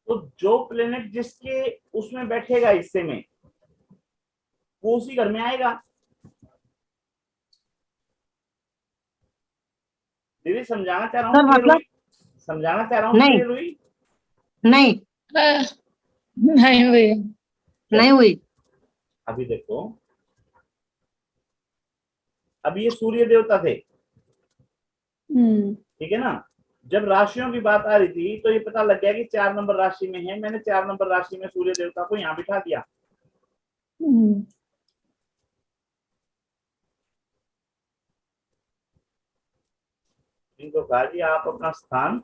तो जो प्लेनेट जिसके उसमें बैठेगा हिस्से में, वो उसी घर में आएगा। दीदी समझाना चाह रहा हूँ, सर क्लियर मतलब हुई? समझाना चाह रहा हूँ, नहीं, क्लियर हुई? नहीं, नहीं भैया। नहीं हुई। अभी देखो, अभी ये सूर्य देवता थे, हम्म। ठीक है ना? जब राशियों की बात आ रही थी तो ये पता लग गया कि 4 नंबर राशि में है, मैंने 4 नंबर राशि में सूर्य देवता को यहाँ बिठा दिया। हम्म। इनको कहा जी आप अपना स्थान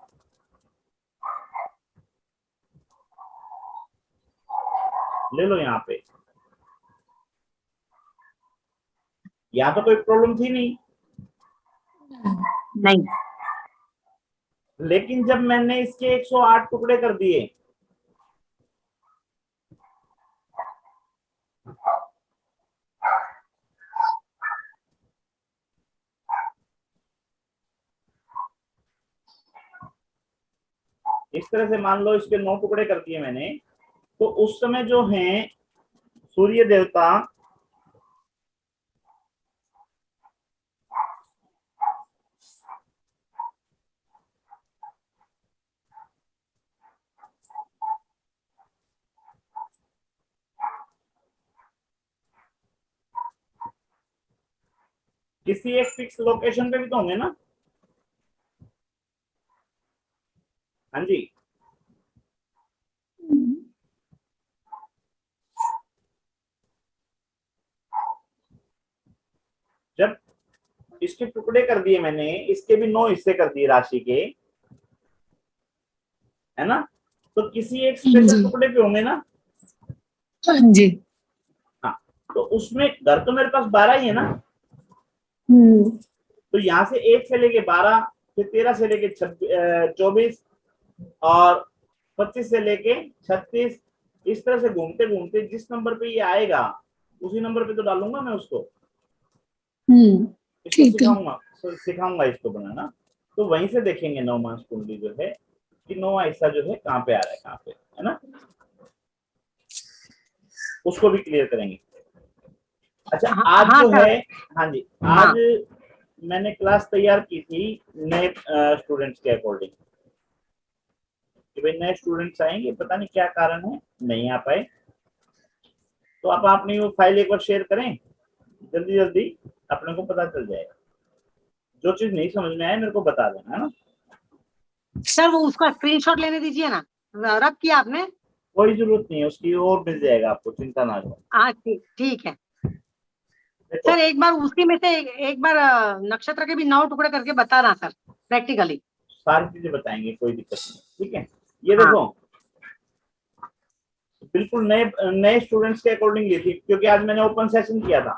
ले लो यहाँ पे। यहाँ तो कोई प्रॉब्लम थी नहीं, नहीं। लेकिन जब मैंने इसके 108 टुकड़े कर दिए, इस तरह से मान लो इसके 9 टुकड़े कर दिए मैंने, तो उस समय जो है सूर्य देवता किसी एक फिक्स लोकेशन पे भी तो होंगे ना? हाँ जी। जब इसके टुकड़े कर दिए मैंने, इसके भी 9 हिस्से कर दिए राशि के, है ना? तो किसी एक स्पेशल जी। टुकड़े पे होंगे ना? हाँ जी। हाँ, तो उसमें घर तो मेरे पास 12 ही है ना? हम्म। तो यहाँ से 1 से लेके 12, फिर 13 से लेके 24 और 25 से लेके 36, इस तरह से घूमते घूमते जिस नंबर पे ये आएगा उसी नंबर पे तो डालूंगा मैं उसको, हम्म। इसको ठीक है। सिखाऊंगा इसको बनाना। तो वहीं से देखेंगे नवमांश कुंडली जो है कि नौवां हिस्सा जो है कहाँ पे आ रहा है, कहाँ पे, है ना? उसको भी क्लियर करेंगे। अच्छा, हाँ, आज हाँ जो सर। है, हाँ जी, हाँ आज मैंने क्लास तैयार की थी नए स्टूडेंट्स के अकॉर्डिंग कि भाई नए स्टूडेंट्स आएंगे, पता नहीं क्या कारण है नहीं आ पाए, तो आप अपनी वो फाइल एक बार शेयर करें, जल्दी जल्दी अपने को पता चल जाएगा। जो चीज नहीं समझ में आए मेरे को बता देना, है ना? सर, वो उसका स्क्रीनशॉट लेने दीजिए ना। रब किया आपने? कोई जरूरत नहीं है उसकी, और मिल जाएगा आपको, चिंता ना करो। हाँ ठीक, ठीक है। देखो, सर एक बार उसी में से एक बार नक्षत्र के भी 9 टुकड़े करके बताना सर, प्रैक्टिकली। सारी चीजें बताएंगे, कोई दिक्कत नहीं, ठीक है? ये हाँ। देखो, बिल्कुल नए नए स्टूडेंट्स के अकॉर्डिंग ली थी क्योंकि आज मैंने ओपन सेशन किया था,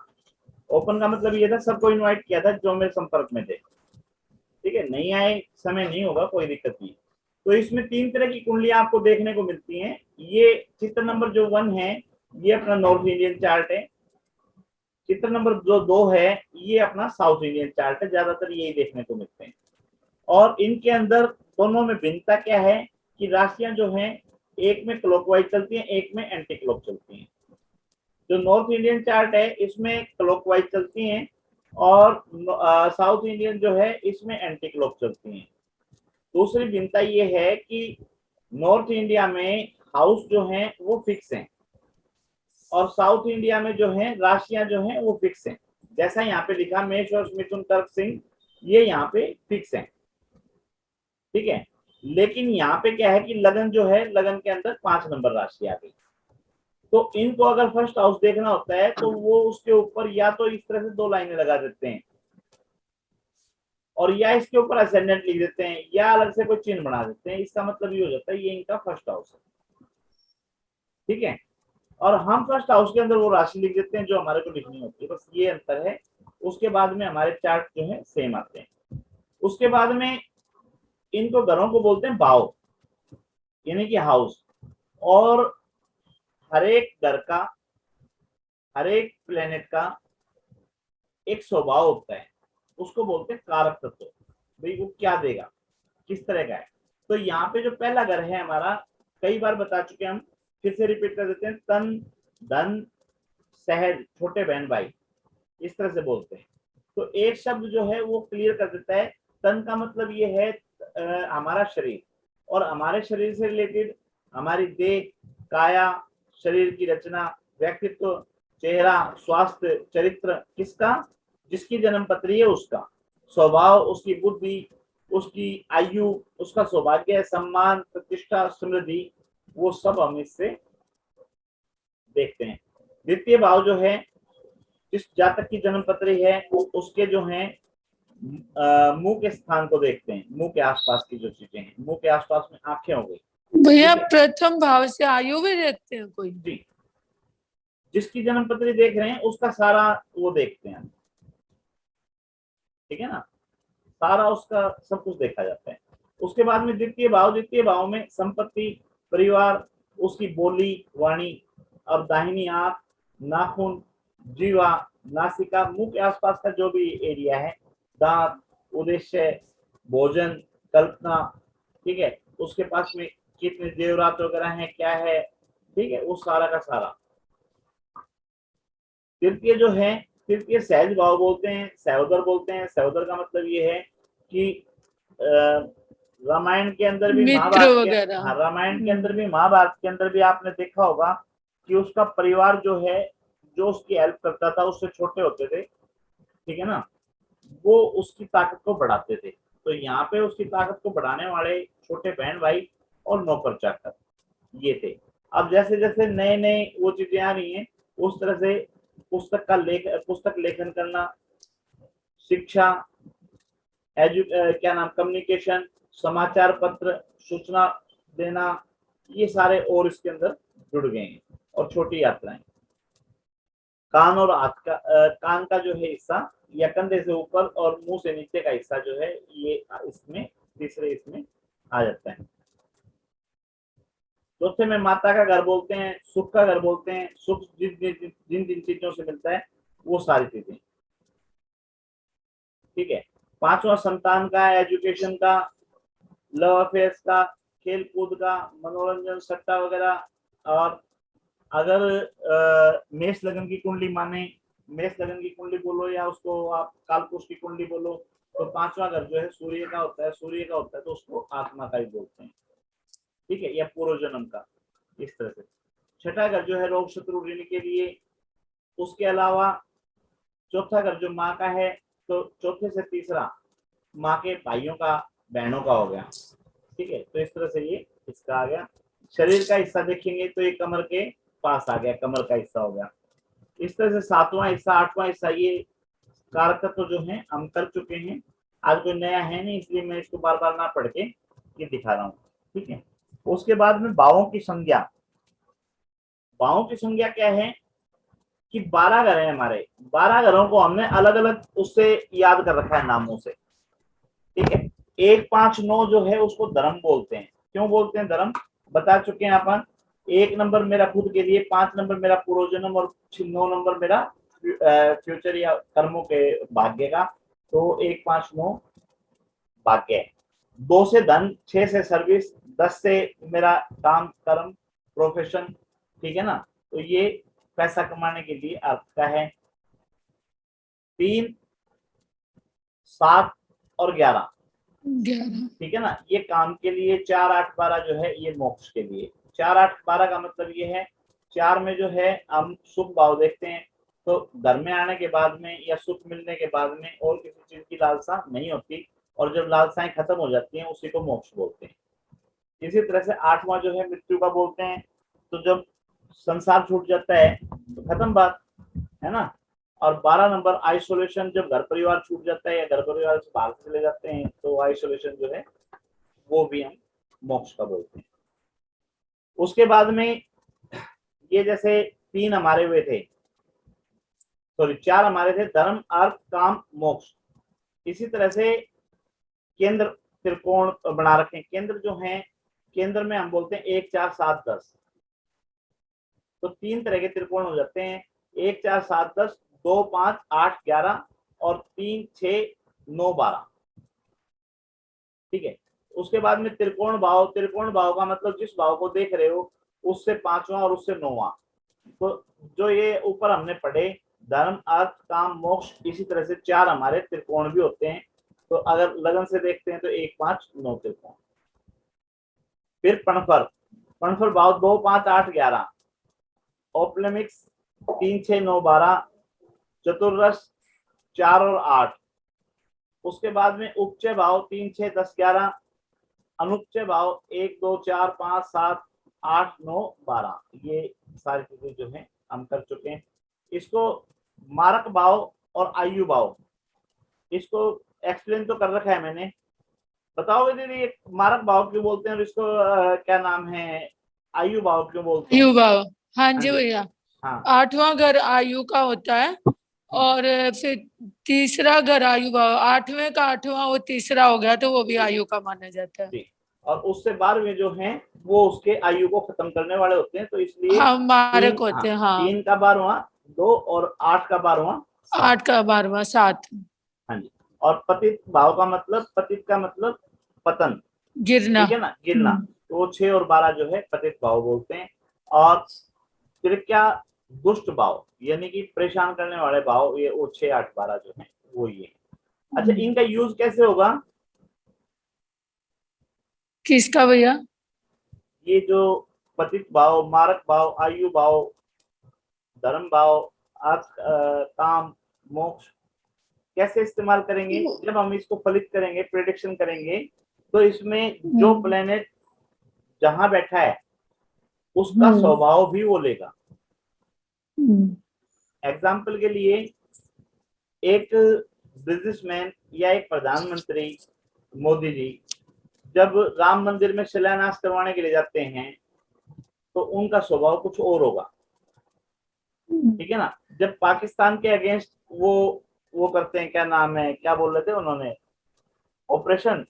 ओपन का मतलब ये था सबको इनवाइट किया था जो मेरे संपर्क में थे, ठीक है, नहीं आए समय नहीं होगा, कोई दिक्कत नहीं। तो इसमें 3 तरह की कुंडलियां आपको देखने को मिलती हैं। ये चित्र नंबर जो 1 है ये अपना नॉर्थ इंडियन चार्ट है, चित्र नंबर जो 2 है ये अपना साउथ इंडियन चार्ट है, ज्यादातर यही देखने को मिलते हैं। और इनके अंदर दोनों में भिन्नता क्या है कि राशियां जो हैं एक में क्लॉकवाइज चलती हैं, एक में एंटी क्लॉक चलती हैं। जो नॉर्थ इंडियन चार्ट है इसमें क्लॉकवाइज चलती हैं और साउथ इंडियन जो है इसमें एंटी क्लॉक चलती हैं। दूसरी भिन्नता ये है कि नॉर्थ इंडिया में हाउस जो है वो फिक्स हैं और साउथ इंडिया में जो है राशियां जो है वो फिक्स हैं। जैसा यहाँ पे लिखा मेष और मिथुन कर्क सिंह ये यहाँ पे फिक्स हैं, ठीक है। लेकिन यहाँ पे क्या है कि लगन जो है लगन के अंदर 5 नंबर राशि आ गई। तो इनको अगर फर्स्ट हाउस देखना होता है तो वो उसके ऊपर या तो इस तरह से 2 लाइनें लगा देते हैं और या इसके ऊपर असेंडेंट लिख देते हैं या अलग से कोई चिन्ह बना देते हैं। इसका मतलब ये हो जाता है ये इनका फर्स्ट हाउस है, ठीक है। और हम फर्स्ट हाउस के अंदर वो राशि लिख देते हैं जो हमारे को लिखनी होती है, बस ये अंतर है। उसके बाद में हमारे चार्ट जो है सेम आते हैं। उसके बाद में इनको घरों को बोलते हैं भाव यानी कि हाउस। और हर एक घर का हर एक प्लेनेट का एक स्वभाव होता है, उसको बोलते हैं कारक तत्व। भाई वो क्या देगा, किस तरह का है। तो यहाँ पे जो पहला घर है हमारा, कई बार बता चुके हम, फिर से रिपीट कर देते हैं, तन धन सहज छोटे बहन भाई, इस तरह से बोलते हैं। तो एक शब्द जो है वो क्लियर कर देता है। तन का मतलब ये है हमारा शरीर, और हमारे शरीर से रिलेटेड हमारी देह, काया, शरीर की रचना, व्यक्तित्व, चेहरा, स्वास्थ्य, चरित्र किसका, जिसकी जन्म पत्री है उसका, स्वभाव, उसकी बुद्धि, उसकी आयु, उसका सौभाग्य, सम्मान, प्रतिष्ठा, समृद्धि, वो सब हम इससे देखते हैं। द्वितीय भाव जो है जिस जातक की जन्म पत्री है उसके जो है मुंह के स्थान को देखते हैं, मुंह के आसपास की जो चीजें हैं, मुंह के आसपास में आंखें हो गई, भैया ठीक है? प्रथम भाव से आयु में रहते हैं कोई? जी, जिसकी जन्म पत्री देख रहे हैं उसका सारा वो देखते हैं, ठीक है ना, सारा उसका सब कुछ देखा जाता है। उसके बाद में द्वितीय भाव में संपत्ति, परिवार, उसकी बोली वाणी और दाहिनी आंख, नाखून, जीवा, नासिका, मुंह के आसपास का जो भी एरिया है, दांत, उद्देश्य, भोजन, कल्पना, ठीक है, उसके पास में कितने जेवरात वगैरह हैं, क्या है, ठीक है, वो सारा का सारा। तृतीय सहज भाव बोलते हैं, सहोदर बोलते हैं। सहोदर का मतलब ये है कि रामायण के अंदर भी मित्र महाभारत के, वगैरह। हाँ, रामायण के अंदर भी महाभारत के अंदर भी आपने देखा होगा कि उसका परिवार जो है जो उसकी हेल्प करता था, उससे छोटे होते थे, ठीक है ना, वो उसकी ताकत को बढ़ाते थे। तो यहाँ पे उसकी ताकत को बढ़ाने वाले छोटे बहन भाई और नौकर चाकर ये थे। अब जैसे जैसे नए नए वो चीजें आ रही हैं उस तरह से पुस्तक लेखन करना, शिक्षा, क्या नाम, कम्युनिकेशन, समाचार पत्र, सूचना देना, ये सारे और इसके अंदर जुड़ गए हैं। और छोटी यात्राएं, कान और हाथ का कान का जो है हिस्सा या कंधे से ऊपर और मुंह से नीचे का हिस्सा जो है ये इसमें तीसरे इसमें आ जाता है। चौथे में माता का घर बोलते हैं, सुख का घर बोलते हैं। सुख जिन जिन चीजों से मिलता है वो सारी चीजें, ठीक है। पांचवा संतान का, एजुकेशन का, लव अफेयर्स का, खेल कूद का, मनोरंजन, सट्टा वगैरह। और अगर मेष लगन की कुंडली माने, मेष लगन की कुंडली बोलो या उसको आप कालपुरुष की कुंडली बोलो, तो पांचवा घर जो है सूर्य का होता है, तो उसको आत्मा का ही बोलते हैं, ठीक है, या पूर्व जन्म का, इस तरह से। छठा घर जो है रोग शत्रु ऋण के लिए। उसके अलावा चौथा घर जो माँ का है, तो चौथे से तीसरा माँ के भाइयों का, बहनों का हो गया, ठीक है। तो इस तरह से ये इसका आ गया। शरीर का हिस्सा देखेंगे तो ये कमर के पास आ गया, कमर का हिस्सा हो गया। इस तरह से सातवां हिस्सा, आठवां हिस्सा, ये कारक तत्व जो है हम कर चुके हैं। आज कोई नया है नहीं इसलिए मैं इसको बार बार ना पढ़ के ये दिखा रहा हूँ, ठीक है। उसके बाद में भावों की संज्ञा। भावों की संज्ञा क्या है कि 12 घर हैं हमारे, 12 घरों को हमने अलग अलग उससे याद कर रखा है नामों से, ठीक है। 1 5 9 जो है उसको धर्म बोलते हैं। क्यों बोलते हैं धर्म, बता चुके हैं अपन। 1 नंबर मेरा खुद के लिए, 5 नंबर मेरा पूर्वजन्म और 9 नंबर मेरा फ्यूचर या कर्मों के भाग्य का। तो 1 5 9 भाग्य है। 2 से धन, 6 से सर्विस, 10 से मेरा काम कर्म प्रोफेशन, ठीक है ना। तो ये पैसा कमाने के लिए अर्थ का है। 3 7 और 11, 11। ठीक है ना, ये काम के लिए। 4 8 12 जो है ये मोक्ष के लिए। 4 8 12 का मतलब ये है, 4 में जो है हम सुख भाव देखते हैं, तो घर में आने के बाद में या सुख मिलने के बाद में और किसी चीज की लालसा नहीं होती, और जब लालसाएं खत्म हो जाती हैं उसी को मोक्ष बोलते हैं। इसी तरह से 8वां जो है मृत्यु का बोलते हैं। तो जब संसार छूट जाता है तो खत्म बात है ना। और 12 नंबर आइसोलेशन, जब घर परिवार छूट जाता है या घर परिवार से बाहर चले जाते हैं तो आइसोलेशन जो है वो भी हम मोक्ष का बोलते हैं। उसके बाद में ये जैसे 3 हमारे हुए थे, सॉरी 4 हमारे थे, धर्म अर्थ काम मोक्ष। इसी तरह से केंद्र त्रिकोण बना रखे। केंद्र जो है, केंद्र में हम बोलते हैं 1 4 7 10। तो 3 तरह के त्रिकोण हो जाते हैं, 1 4 7 10, 2 5 8 11 और 3 6 9 12, ठीक है। उसके बाद में त्रिकोण भाव। त्रिकोण भाव का मतलब जिस भाव को देख रहे हो उससे 5वां और उससे 9वां। तो जो ये ऊपर हमने पढ़े धर्म अर्थ काम मोक्ष, इसी तरह से 4 हमारे त्रिकोण भी होते हैं। तो अगर लगन से देखते हैं तो 1 5 9 त्रिकोण। फिर पणफर। पणफर भाव 2 5 8 11, ओप्लेमिक्स 3 6 9 12, चतुर्रस 4 और 8। उसके बाद में उपचय भाव 3 6 10 11, अनुपचय भाव 1 2 4 5 7 8 9 12। ये सारी चीजें जो है हम कर चुके हैं। इसको मारक भाव और आयु भाव, इसको एक्सप्लेन तो कर रखा है मैंने। बताओगे दीदी मारक भाव क्यों बोलते हैं और इसको क्या नाम है, आयु भाव क्यों बोलते हैं? आयु भाव, हाँ हाँ जी जी, भैया। हाँ 8वां घर आयु का होता है, और फिर तीसरा घर आयु भाव, 8वें का 8वां वो तीसरा हो गया तो वो भी आयु का माना जाता है। जी। और उससे 12वें जो हैं वो उसके आयु को खत्म करने वाले होते हैं, तो इसलिए हाँ मारक 3, हाँ होते हैं, हाँ। 3 का 12वां 2 और 8 का 12वां 7। 8 का 12वां 7, हाँ जी। और पतित भाव का मतलब, पतित का मतलब पतन, गिरना। ठीक है ना, गिरना। तो वो 6 और 12 जो है पतित भाव बोलते हैं। और त्रिक्या दुष्ट भाव, यानी कि परेशान करने वाले भाव, ये वो 6 8 12 जो है वो ये। अच्छा, इनका यूज कैसे होगा? किसका भैया? ये जो पतित भाव, मारक भाव, आयु भाव, धर्म भाव, अर्थ काम मोक्ष कैसे इस्तेमाल करेंगे? जब हम इसको फलित करेंगे, प्रेडिक्शन करेंगे, तो इसमें जो प्लेनेट जहां बैठा है उसका स्वभाव भी वो लेगा। एग्जाम्पल के लिए, एक बिजनेसमैन या एक प्रधानमंत्री मोदी जी जब राम मंदिर में शिलान्यास करवाने के लिए जाते हैं तो उनका स्वभाव कुछ और होगा, ठीक है ना। जब पाकिस्तान के अगेंस्ट वो करते हैं, क्या नाम है, क्या बोल रहे थे उन्होंने, ऑपरेशन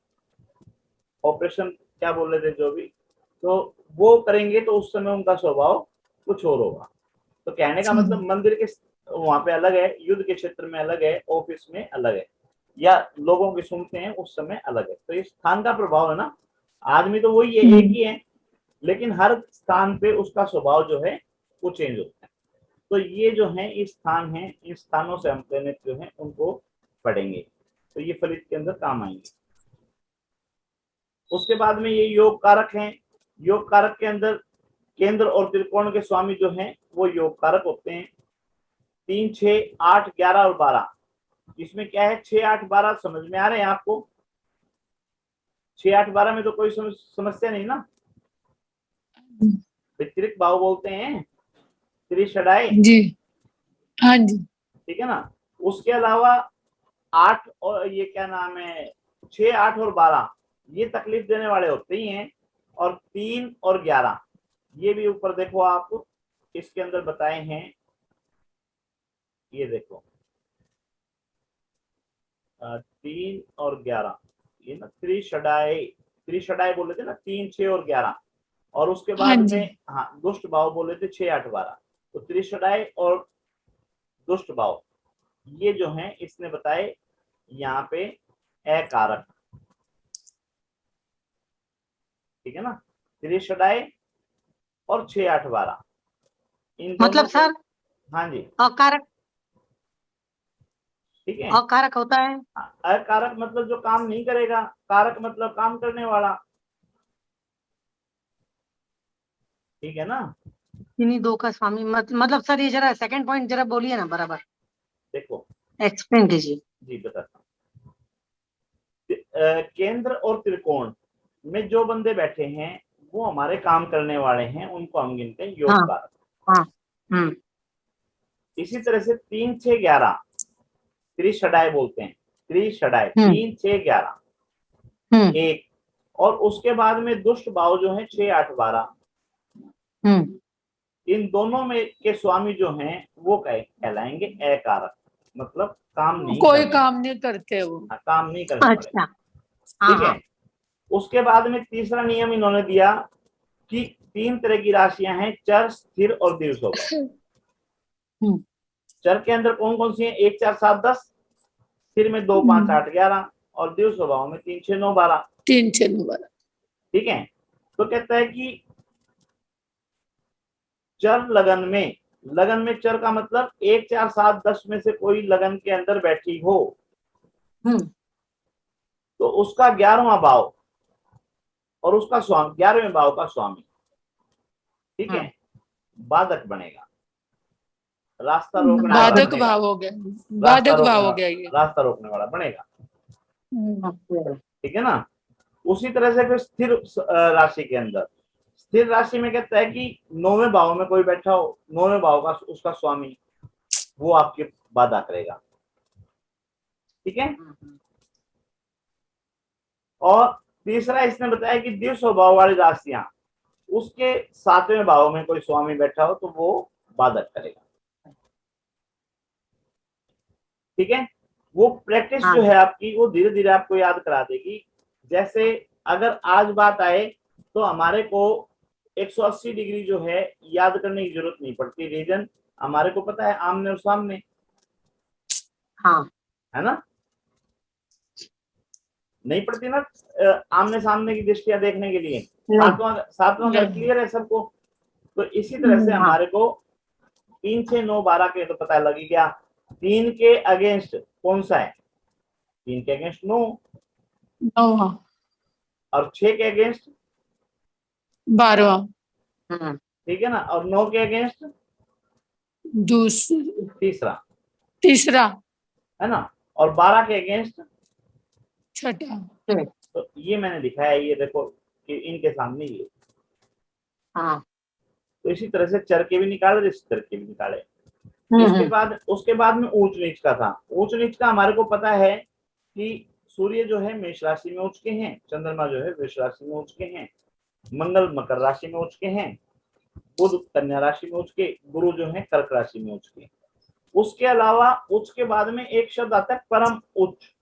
ऑपरेशन क्या बोल रहे थे जो भी, तो वो करेंगे तो उस समय उनका स्वभाव कुछ और होगा। तो कहने का मतलब मंदिर के वहां पे अलग है, युद्ध के क्षेत्र में अलग है, ऑफिस में अलग है, या लोगों की सुनते हैं उस समय अलग है। तो ये स्थान का प्रभाव है ना। आदमी तो वही है, एक ही है, लेकिन हर स्थान पे उसका स्वभाव जो है वो चेंज होता है। तो ये जो है इस स्थान है, इस स्थानों से हम प्लेनेट जो है उनको पढ़ेंगे, तो ये फलित के अंदर काम आएंगे। उसके बाद में ये योग कारक हैं। योग कारक के अंदर केंद्र और त्रिकोण के स्वामी जो हैं वो योग कारक होते हैं। 3 6 8 11 और 12, इसमें क्या है 6 8 12 समझ में आ रहे हैं आपको? 6 8 12 में तो कोई समस्या नहीं ना। वितरिक भाव बोलते हैं, त्रिषडाई, जी, हाँ जी। ठीक है ना। उसके अलावा 8 और ये क्या नाम है 6 8 और 12 ये तकलीफ देने वाले होते ही हैं। और 3 और 11 ये भी ऊपर देखो आप, इसके अंदर बताए हैं ये देखो 3 और 11, ये ना त्रिशडाई बोले थे ना, 3, 6 और 11, और उसके हाँ बाद जी। में हाँ दुष्ट भाव बोले थे 6, 8, 12। तो त्रिशडाई और दुष्ट भाव ये जो है इसने बताए यहाँ पे अकारक, ठीक है ना। त्रिशडाई और 6, 8, 12 इन दोनों मतलब को, सर हाँ जी अकारक, ठीक है। अकारक होता है। अकारक मतलब जो काम नहीं करेगा, कारक मतलब काम करने वाला, ठीक है ना। इन्हीं दो का स्वामी मतलब सर ये जरा सेकंड पॉइंट जरा बोलिए ना बराबर, देखो एक्सप्लेन कीजिए। जी बताता हूँ। केंद्र और त्रिकोण में जो बंदे बैठे हैं वो हमारे काम करने वाले हैं, उनको हम गिनते हैं योग हाँ कारक। हाँ। हम्म इसी तरह से 3, 6, 11 त्रिशडाई बोलते हैं। त्रिशडाई हम्म 3, 6, 11 हम्म एक, और उसके बाद में दुष्ट भाव जो है 6, 8, 12, हम्म इन दोनों में के स्वामी जो हैं वो कहलाएंगे अकारक, मतलब काम नहीं कोई करने, काम नहीं करते वो। काम नहीं करने वाले, अच्छा। हाँ ठीक हाँ। है। उसके बाद में तीसरा नियम इन्होंने दिया कि 3 तरह की राशियां हैं, चर, स्थिर और दीर्घ स्वभाव। हम्म चर के अंदर कौन कौन सी हैं? 1, 4, 7, 10, स्थिर में 2, 5, 8, 11 और दीर्घ स्वभाव में 3, 6, 9, 12, 3, 6 नंबर। ठीक है। तो कहता है कि चर लगन में चर का मतलब 1, 4, 7, 10 में से कोई लगन के अंदर बैठी हो हम्म तो उसका 11वां भाव और उसका स्वामी, 11वें भाव का स्वामी, ठीक है, हम्म बाधक बनेगा, रास्ता रोकने वाला बाधक बनेगा, भाव हो गया। रास्ता बाधक रोकने भाव हो वाला, गया ये। बनेगा, अच्छा। ठीक है ना। उसी तरह से फिर स्थिर राशि के अंदर, स्थिर राशि में कहता है कि 9वें भाव में कोई बैठा हो, 9वें भाव का उसका स्वामी, वो आपकी बाधा करेगा, ठीक है। और तीसरा इसने बताया कि द्वितीय स्वभाव वाली राशियां, उसके 7वें भाव में कोई स्वामी बैठा हो तो वो बाधक करेगा, ठीक है। वो प्रैक्टिस हाँ जो है आपकी वो धीरे धीरे आपको याद करा देगी। जैसे अगर आज बात आए तो हमारे को 180 डिग्री जो है याद करने की जरूरत नहीं पड़ती, रीजन हमारे को पता है, आमने और सामने, हाँ। है ना, नहीं पड़ती ना आमने सामने की दृष्टियां देखने के लिए। नहीं। सातवां सातवां घर नहीं। क्लियर है सबको। तो इसी तरह से हाँ। हमारे को 3, 6, 9, 12 के तो पता लग ही गया। 3 के अगेंस्ट कौन सा है? 3 के अगेंस्ट 9, 9वां। और 6 के अगेंस्ट 12वां। हम्म ठीक है ना, और 9 के अगेंस्ट दूसरा। तीसरा, तीसरा। है ना, और 12 के अगेंस्ट, छठा। ठीक। तो ये मैंने दिखाया, ये देखो कि इनके सामने ये, हाँ। तो इसी तरह से चर के भी निकाले, इस चर के भी निकाले। हम्म। उसके बाद में ऊंच नीच का था। ऊंच नीच का हमारे को पता है कि सूर्य जो है मेष राशि में उच्च के हैं, चंद्रमा जो है वृष राशि में उच्च के हैं, मंगल मकर राशि में उच्च के हैं, बुध कन्या राशि में उच्च के, गुरु जो है कर्क राशि में उच्च के। उसके अलावा उच्च के बाद में एक शब्द आता है परम उच्च।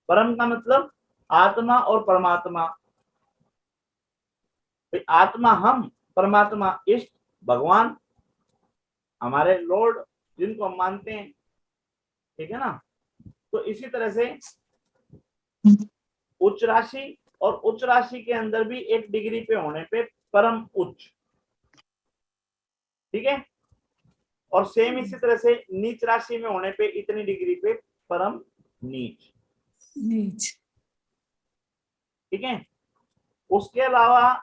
परम का मतलब आत्मा और परमात्मा। आत्मा हम, परमात्मा इष्ट भगवान, हमारे लॉर्ड जिनको हम मानते हैं, ठीक है ना। तो इसी तरह से उच्च राशि, और उच्च राशि के अंदर भी एक डिग्री पे होने पे परम उच्च, ठीक है। और सेम इसी तरह से नीच राशि में होने पे इतनी डिग्री पे परम नीच, नीच। ठीक है। उसके अलावा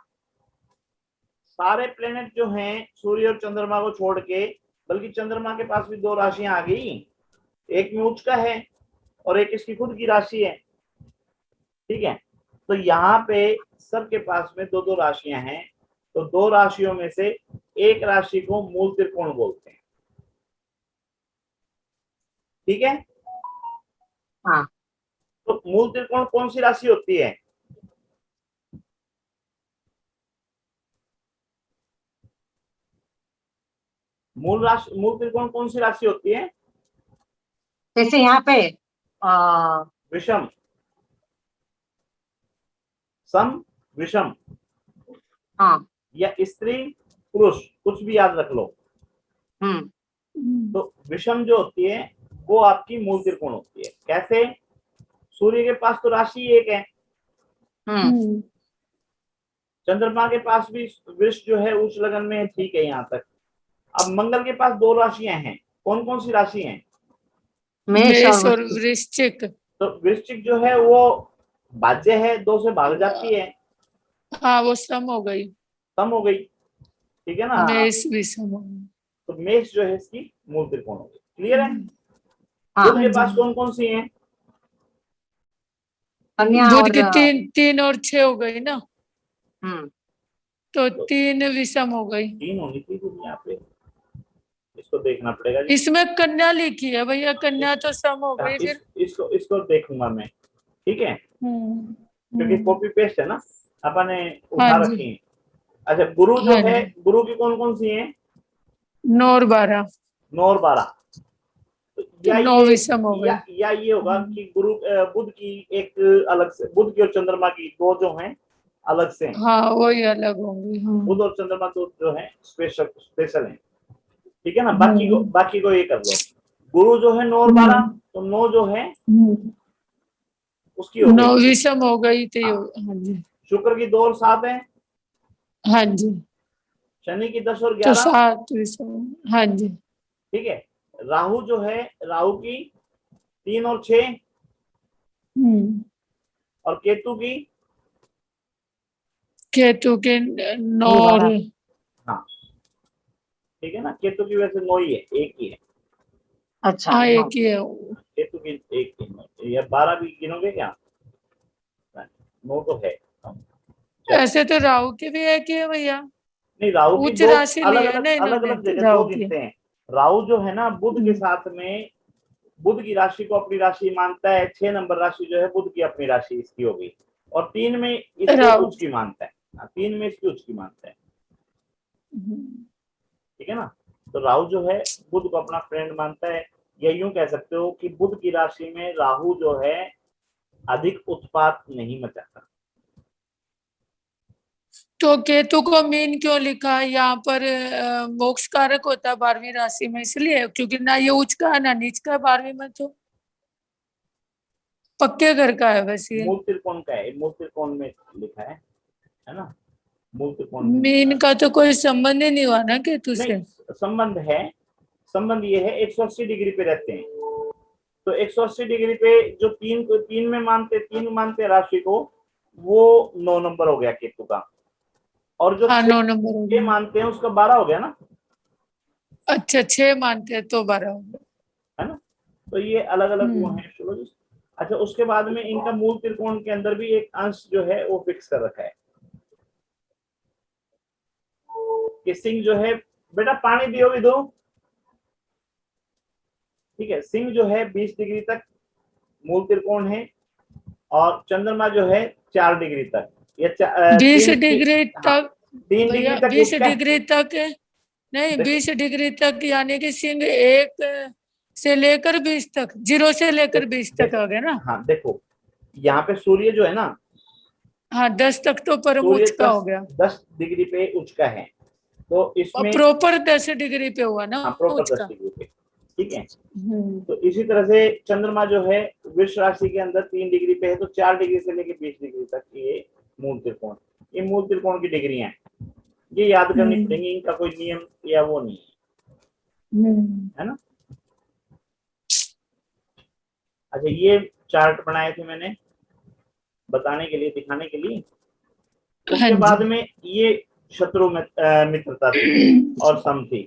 सारे प्लेनेट जो हैं सूर्य और चंद्रमा को छोड़ के, बल्कि चंद्रमा के पास भी 2 राशियां आ गई, एक में उच्च का है और एक इसकी खुद की राशि है, ठीक है। तो यहाँ पे सबके पास में 2-2 राशियां हैं, तो 2 राशियों में से एक राशि को मूल त्रिकोण बोलते हैं, ठीक है। हाँ। तो मूल त्रिकोण कौन सी राशि होती है? मूल त्रिकोण कौन सी राशि होती है? जैसे यहाँ पे विषम, सम, विषम, हाँ, या स्त्री पुरुष, कुछ भी याद रख लो। हम्म, तो विषम जो होती है वो आपकी मूल त्रिकोण होती है। कैसे? सूर्य के पास तो राशि एक है, हम्म, चंद्रमा के पास भी वृष जो है उच्च लगन में है, ठीक है यहाँ तक। अब मंगल के पास दो राशियां हैं, कौन कौन सी राशि हैं? मेष मेष और और वृश्चिक। तो वृश्चिक जो है वो भाज्य है, दो से भाग जाती है, हाँ वो सम हो गई, कम हो गई, ठीक है ना। हाँ। मेष भी सम हो गई। तो मेष जो है इसकी मूल त्रिकोण होगी। क्लियर है? हाँ, बुध के पास कौन कौन सी हैं? कन्या बुध और की 3 और 6 हो गई ना, हम्म, तो 3 विषम हो गई। तीन होनी थी बुध यहाँ पे, इसको देखना पड़ेगा जी। इसमें कन्या लिखी है भैया, कन्या तो सम हो हाँ, गई फिर। इसको इसको देखूंगा मैं, ठीक है, हम्म, क्योंकि कॉपी पेस्ट है ना, अपन ने हाँ उठा जी, रखी है। अच्छा, गुरु जो हाँ है, जी, गुरु की कौन कौन सी है? 9 और 12, 9 और 12। तो तो या 9 ये, विषम हो गई। या ये होगा कि गुरु बुध की एक अलग से, बुध की और चंद्रमा की दो जो हैं अलग से हैं। हाँ वही अलग होंगी। बुध हाँ, और चंद्रमा तो जो है स्पेशल स्पेशल है, ठीक है ना। हम्म, बाकी को ये कर लो। गुरु जो है 9 और 12, तो 9 जो है उसकी हो 9 गई। विषम हो गई थी। हाँ। हाँ जी, शुक्र की 2 और 7 है, हाँ जी, शनि की 10 और तो 11, 7 विषम, हाँ जी, ठीक है। राहु जो है, राहु की 3 और 6, हम्म, और केतु की, केतु के 9 और, 12। हाँ ठीक है ना, केतु की वैसे 9 ही है, एक ही है, अच्छा, हाँ हाँ, एक ही है। केतु की एक ही है। या 12 भी गिनोगे क्या? 9 तो है। ऐसे तो राहु की भी एक ही है भैया, नहीं, राहु की उच्च दो राशि अलग लिया है अलग ना अलग इन्होंने अलग जगह दो राहु की। गिनते हैं। राहु जो है ना बुध के हम्म, साथ में, बुध की राशि को अपनी राशि मानता है, 6 नंबर राशि जो है बुध की अपनी राशि इसकी होगी, और 3 में इसको राहु, उच्च की मानता है। 3 में इसकी उच्च की मानता है, ठीक है ना। तो राहु जो है बुध को अपना फ्रेंड मानता है, या यूं कह सकते हो कि बुध की राशि में राहु जो है अधिक उत्पात नहीं मचाता। तो केतु को मीन क्यों लिखा है यहाँ पर? मोक्ष कारक होता है 12वीं राशि में, इसलिए क्योंकि ना ये उच्च का है ना नीच का है 12वीं में, तो पक्के घर का है बस ये। मूल त्रिकोण का है, मूल त्रिकोण में लिखा है ना, मूल त्रिकोण में लिखा मीन है। का तो कोई संबंध ही नहीं हुआ ना केतु नहीं, से। संबंध है, संबंध ये है 180 डिग्री पे रहते हैं, तो 180 डिग्री पे जो तीन मानते हैं राशि को, वो 9 नंबर हो गया केतु का, और जो हाँ 9 नंबर हो 6 गया। मानते हैं उसका 12 हो गया ना, अच्छा 6 मानते हैं तो 12 हो गया। है ना। तो ये अलग अलग वो हम्म, है एस्ट्रोलॉजी। अच्छा, उसके बाद में इनका मूल त्रिकोण के अंदर भी एक अंश जो है वो फिक्स कर रखा है कि सिंह जो है, बेटा पानी दियो भी दो, ठीक है। सिंह जो है 20 डिग्री तक मूल त्रिकोण है, और चंद्रमा जो है 4 डिग्री तक, या 20 तीन, डिग्री हाँ, तक 3 डिग्री भैया, तक 20 उठता है। डिग्री तक नहीं, देखो, 20 डिग्री तक यानी कि सिंह 1 से लेकर 20 तक, 0 से लेकर 20 तक देखो, आ गया ना। हाँ देखो, यहाँ पे सूर्य जो है ना, हाँ 10 तक तो परम सूर्य उच्च का हो गया, 10 डिग्री पे उच्च का है, तो और इसमें, प्रॉपर 10 डिग्री पे हुआ ना हाँ प्रॉपर उच्च 10 का। डिग्री पे, ठीक है। हम्म, तो इसी तरह से चंद्रमा जो है वृष राशि के अंदर 3 डिग्री पे है, तो 4 डिग्री से लेकर 20 डिग्री तक ये मूल त्रिकोण, ये मूल त्रिकोण की डिग्री है, ये याद करनी पड़ेंगी, इनका कोई नियम या वो नहीं है ना। अच्छा, ये चार्ट बनाए थे मैंने बताने के लिए, दिखाने के लिए। हाँ उसके जी। बाद में ये शत्रु मित्रता थी और सम थी।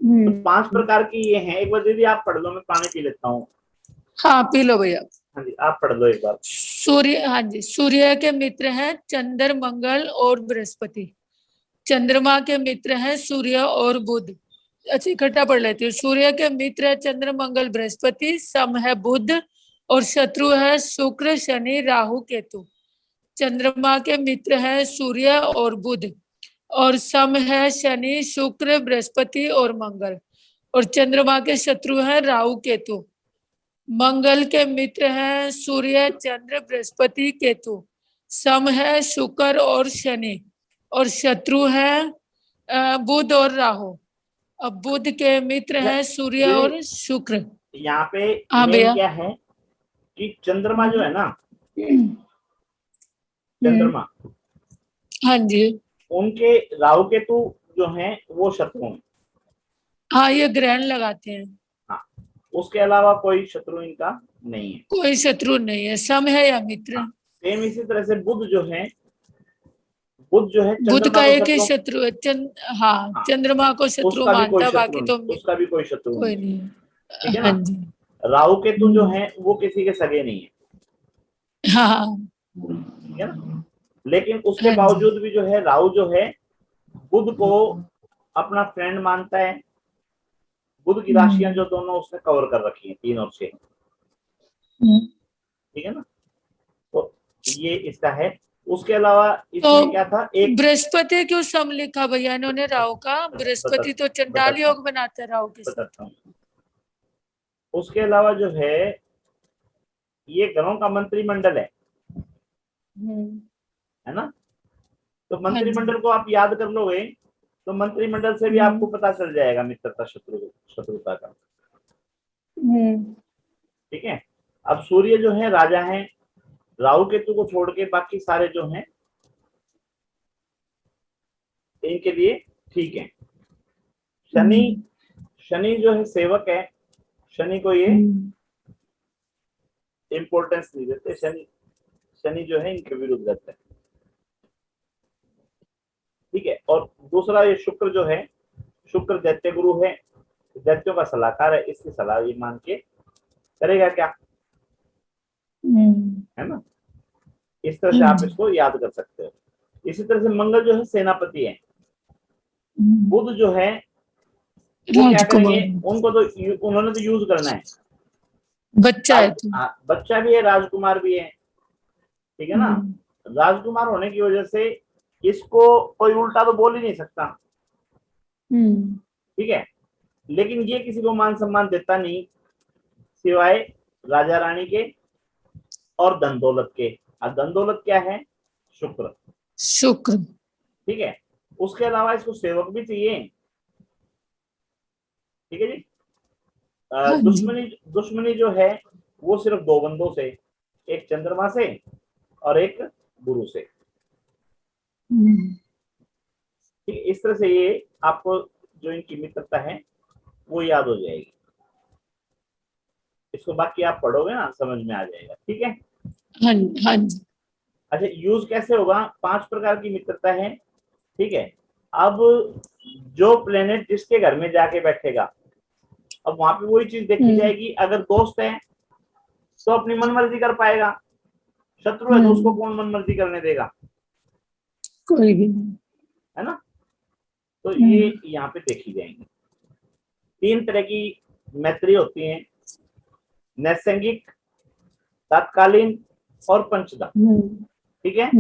तो 5 प्रकार की ये हैं, एक बार दीदी आप पढ़ लो, मैं पानी पी लेता हूँ। हाँ पी लो भैया। हाँ जी, आप पढ़ लो एक बार। सूर्य, हाँ जी, सूर्य के मित्र हैं चंद्र मंगल और बृहस्पति। चंद्रमा के मित्र हैं सूर्य और बुध। अच्छा इकट्ठा पढ़ लेती हूँ। सूर्य के मित्र है चंद्र मंगल बृहस्पति, सम है बुध, और शत्रु है शुक्र शनि राहु केतु। चंद्रमा के मित्र है सूर्य और बुध, और सम है शनि, शुक्र, बृहस्पति और मंगल। और चंद्रमा के शत्रु हैं राहु, केतु। मंगल के मित्र हैं सूर्य, चंद्र, बृहस्पति, केतु। सम है शुक्र और शनि। और शत्रु है बुध और राहु। अब बुध के मित्र हैं सूर्य और शुक्र। यहाँ पे हाँ मेन भैया। क्या है कि चंद्रमा जो है ना, हम्म, चंद्रमा, हाँ जी। उनके राहु केतु जो हैं वो शत्रु हैं। हाँ, ये ग्रहण लगाते हैं। हाँ, उसके अलावा कोई शत्रु इनका नहीं है। कोई शत्रु नहीं है, सम है या मित्र। सेम इसी तरह से बुध जो है, बुध जो है बुध चंद्रमा का को एक ही शत्रु, शत्रु है हाँ, हाँ, चंद्रमा को शत्रु उसका भी कोई मानता, शत्रु बाकी नहीं, तो उसका भी कोई शत्रु कोई नहीं है। नहीं ठीक है। है हाँ ना। जी। राहु केतु जो है वो किसी के सगे नहीं है। हाँ ठीक है ना। लेकिन उसके हाँ जी। बावजूद भी जो है राहु जो है बुध को अपना फ्रेंड मानता है। बुध की राशियां जो दोनों उसने कवर कर रखी हैं, 3 और 6। ठीक है ना। तो ये इसका है। उसके अलावा इसमें क्या था, तो एक बृहस्पति क्यों सम लिखा भैया इन्होंने राहु का? बृहस्पति तो चंडाल योग बनाता है राहु के साथ। बताता हूँ। उसके अलावा जो है ये ग्रहों का मंत्रिमंडल है ना। तो हाँ जी। मंत्रिमंडल को आप याद कर लोगे तो मंत्रिमंडल से भी आपको पता चल जाएगा मित्रता शत्रुता का। ठीक है। अब सूर्य जो है राजा है, राहु केतु को छोड़ के बाकी सारे जो हैं इनके लिए ठीक है। शनि, शनि जो है सेवक है, शनि को ये इंपॉर्टेंस नहीं देते। शनि, शनि जो है इनके विरुद्ध रहता है। ठीक है। और दूसरा ये शुक्र जो है, शुक्र दैत्य गुरु है, दैत्यों का सलाहकार है। इसकी सलाह ये मान के करेगा क्या, है ना। इस तरह से आप इसको याद कर सकते हो। इसी तरह से मंगल जो है सेनापति है। बुध जो है वो क्या करेंगे, उनको तो उन्होंने तो यूज करना है। बच्चा है तो। बच्चा भी है, राजकुमार भी है। ठीक है ना। राजकुमार होने की वजह से इसको कोई उल्टा तो बोल ही नहीं सकता। ठीक है। लेकिन ये किसी को मान सम्मान देता नहीं सिवाय राजा रानी के और धन दौलत के। और धन दौलत क्या है, शुक्र। शुक्र। ठीक है। उसके अलावा इसको सेवक भी चाहिए। ठीक है जी। दुश्मनी, दुश्मनी जो है वो सिर्फ 2 बंदों से, एक चंद्रमा से और एक गुरु से। ठीक है। इस तरह से ये आपको जो इनकी मित्रता है वो याद हो जाएगी। इसको बाकी आप पढ़ोगे ना समझ में आ जाएगा। ठीक है। हाँ जी। अच्छा, यूज कैसे होगा, 5 प्रकार की मित्रता है। ठीक है। अब जो प्लेनेट जिसके घर में जाके बैठेगा, अब वहां पे वही चीज देखी जाएगी। अगर दोस्त है तो अपनी मनमर्जी कर पाएगा, शत्रु है तो उसको कौन मनमर्जी करने देगा, कोई भी नहीं, है ना। तो ये यहाँ पे देखी जाएंगी। 3 तरह की मैत्री होती हैं, नैसंगिक, तात्कालीन और पंचदा। ठीक है।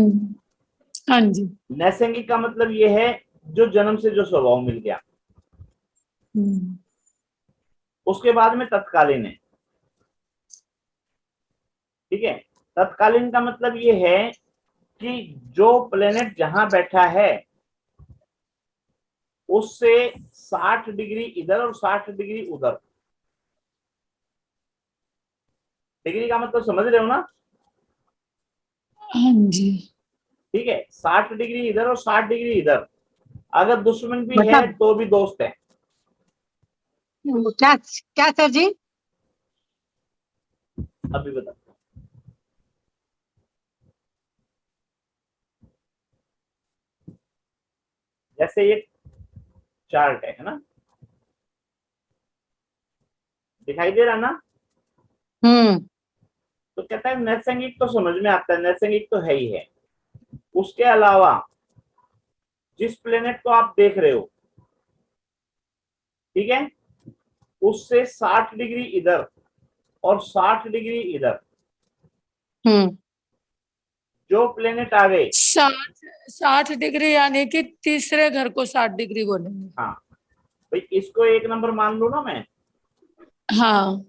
हाँ जी। नैसंगिक का मतलब ये है जो जन्म से जो स्वभाव मिल गया। उसके बाद में तत्कालीन है। ठीक है। तत्कालीन का मतलब ये है कि जो प्लेनेट जहां बैठा है उससे 60 डिग्री इधर और 60 डिग्री उधर। डिग्री का मतलब समझ रहे हो ना। हाँ जी। ठीक है। 60 डिग्री इधर और 60 डिग्री इधर। अगर दुश्मन भी है मतलब तो भी दोस्त है। क्या क्या सर जी? अभी बता। जैसे ये चार्ट है ना, दिखाई दे रहा ना। तो कहता है नैसंगिक तो समझ में आता है, नैसंगिक तो है ही है। उसके अलावा जिस प्लेनेट को आप देख रहे हो, ठीक है, उससे 60 डिग्री इधर और 60 डिग्री इधर जो प्लेनेट आ गए 60 डिग्री, यानी कि तीसरे घर को 60 डिग्री बोलेंगे। हाँ भाई, इसको 1 नंबर मान लूं ना मैं, हाँ।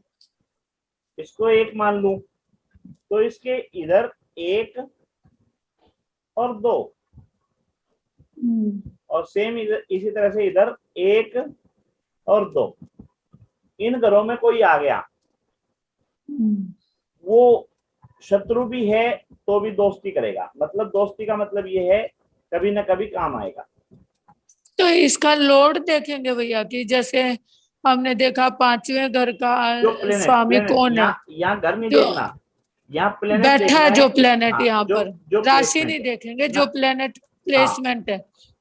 इसको 1 मान लूं, तो इसके इधर 1 और 2, और सेम इधर इसी तरह से इधर 1 और 2, इन घरों में कोई आ गया, वो शत्रु भी है तो भी दोस्ती करेगा। मतलब दोस्ती का मतलब ये है कभी ना कभी काम आएगा। तो इसका लोड देखेंगे भैया, कि जैसे हमने देखा 5वें घर का जो प्लेनेट स्वामी प्लेनेट कौन है, यहाँ घर नहीं जो देखना, यहाँ प्लेनेट बैठा देखना है है। जो प्लेनेट हाँ, यहाँ जो पर, जो राशि प्लेसमेंट नहीं है देखेंगे, ना। जो प्लेनेट हाँ प्लेसमेंट है।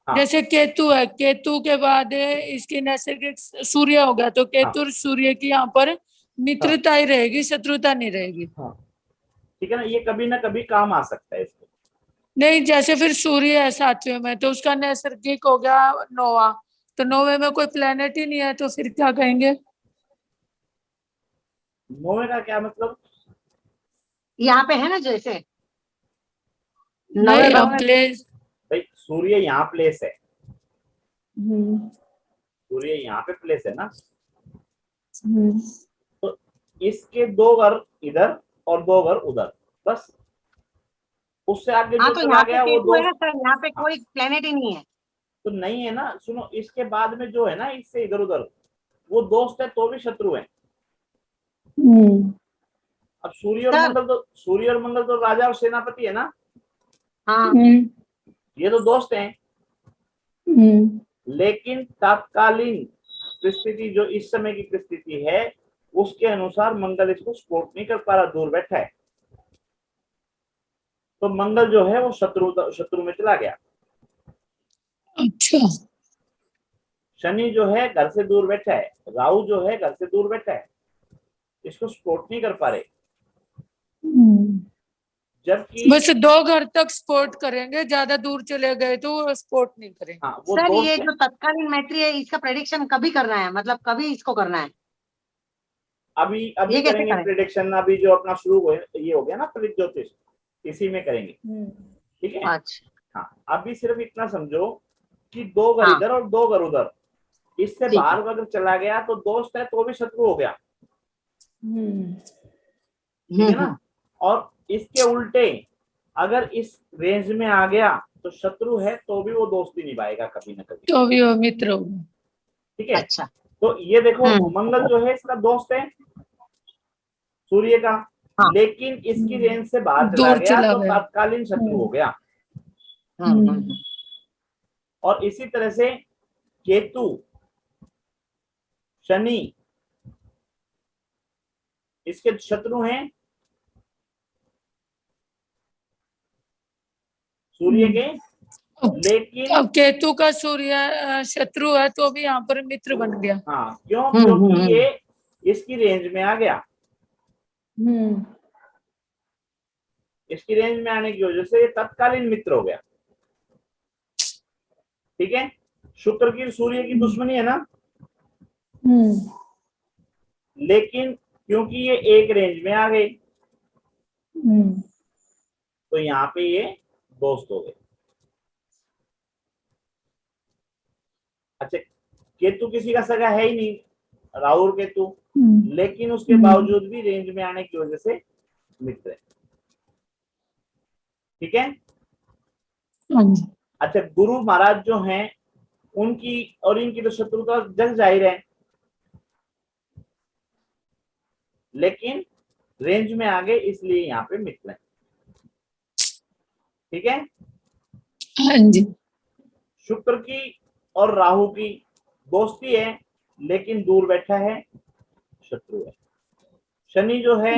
हाँ जैसे केतु है, केतु के बाद इसकी नैसर्गिक सूर्य हो गया, तो हाँ केतु और सूर्य की यहाँ पर हाँ मित्रता ही रहेगी, शत्रुता नहीं रहेगी। हाँ, ठीक है ना, ये कभी ना कभी काम आ सकता है इसको। नहीं, जैसे फिर सूर्य है 7वें में, तो उसका नैसर्गिक हो गया 9वां, तो 9वें में कोई प्लेनेट ही नहीं है, तो फिर क्या कहेंगे? 9वें का क्या मतलब? यहाँ पे है ना, जैसे 9वें नहीं, भाव अब में। प्लेस। भाई सूर्य यहाँ प्लेस है, हम्म। सूर्य यहाँ पे प्लेस है ना, हम्म। तो इसके 2 घर इधर और 2 घर उधर, बस। उससे आगे हाँ, जो तो चला यहाँ पे गया वो केतु है ना दोस्त। सर, यहाँ पे हाँ, कोई प्लेनेट ही नहीं है। तो नहीं है ना, सुनो, इसके बाद में जो है ना इससे इधर उधर, वो दोस्त है तो भी शत्रु है। अब सर। सूर्य और मंगल तो राजा और सेनापति है ना, हाँ। ये तो दोस्त हैं। लेकिन तात्कालीन परिस्थिति जो इस समय की परिस्थिति है, उसके अनुसार मंगल इसको सपोर्ट नहीं कर पा रहा, दूर बैठा है। तो मंगल जो है वो शत्रु में चला गया। अच्छा। शनि जो है घर से दूर बैठा है, राहु जो है घर से दूर बैठा है, इसको सपोर्ट नहीं कर पा रहे। जबकि बस 2 घर तक सपोर्ट करेंगे, ज्यादा दूर चले गए तो वो सपोर्ट नहीं करेंगे। हाँ, वो सर, ये दोस्त है। जो तत्कालीन मैत्री है, इसका प्रेडिक्शन कभी करना है, मतलब कभी इसको करना है? अभी अभी ये कैसे करेंगे करें? प्रिडिक्शन, अभी जो अपना शुरू हो ये हो गया ना फलित ज्योतिष, इसी में करेंगे। ठीक है। अच्छा। हाँ, अभी सिर्फ इतना समझो कि 2 घर हाँ, इधर और 2 घर उधर, इससे ठीक है। बाहर अगर चला गया तो दोस्त है तो भी शत्रु हो गया। ठीक है ना। और इसके उल्टे अगर इस रेंज में आ गया तो शत्रु है तो भी वो दोस्ती निभाएगा कभी ना कभी। तो भी वो मित्र होगा। ठीक है। अच्छा। तो ये देखो, मंगल जो है इसका दोस्त है सूर्य का, हाँ। लेकिन इसकी रेंज से बाहर चला दूर गया चला तो गया। तात्कालीन शत्रु हो गया। और इसी तरह से केतु, शनि इसके शत्रु हैं सूर्य के, लेकिन अब केतु का सूर्य शत्रु है, तो भी यहाँ पर मित्र बन गया। हाँ, क्यों? क्योंकि ये इसकी रेंज में आ गया। इसकी रेंज में आने की वजह से ये तत्कालीन मित्र हो गया। ठीक है। शुक्र की सूर्य की दुश्मनी है ना, लेकिन क्योंकि ये एक रेंज में आ गई तो यहाँ पे ये दोस्त हो गए। अच्छा, केतु किसी का सगा है ही नहीं, राहु और केतु, लेकिन उसके बावजूद भी रेंज में आने की वजह से मित्र है। ठीक है। अच्छा, गुरु महाराज जो हैं उनकी और इनकी तो शत्रुता जग जाहिर है, लेकिन रेंज में आ गए इसलिए यहाँ पे मित्र है। ठीक है। हाँ जी। शुक्र की और राहु की दोस्ती है, लेकिन दूर बैठा है, शत्रु है। शनि जो है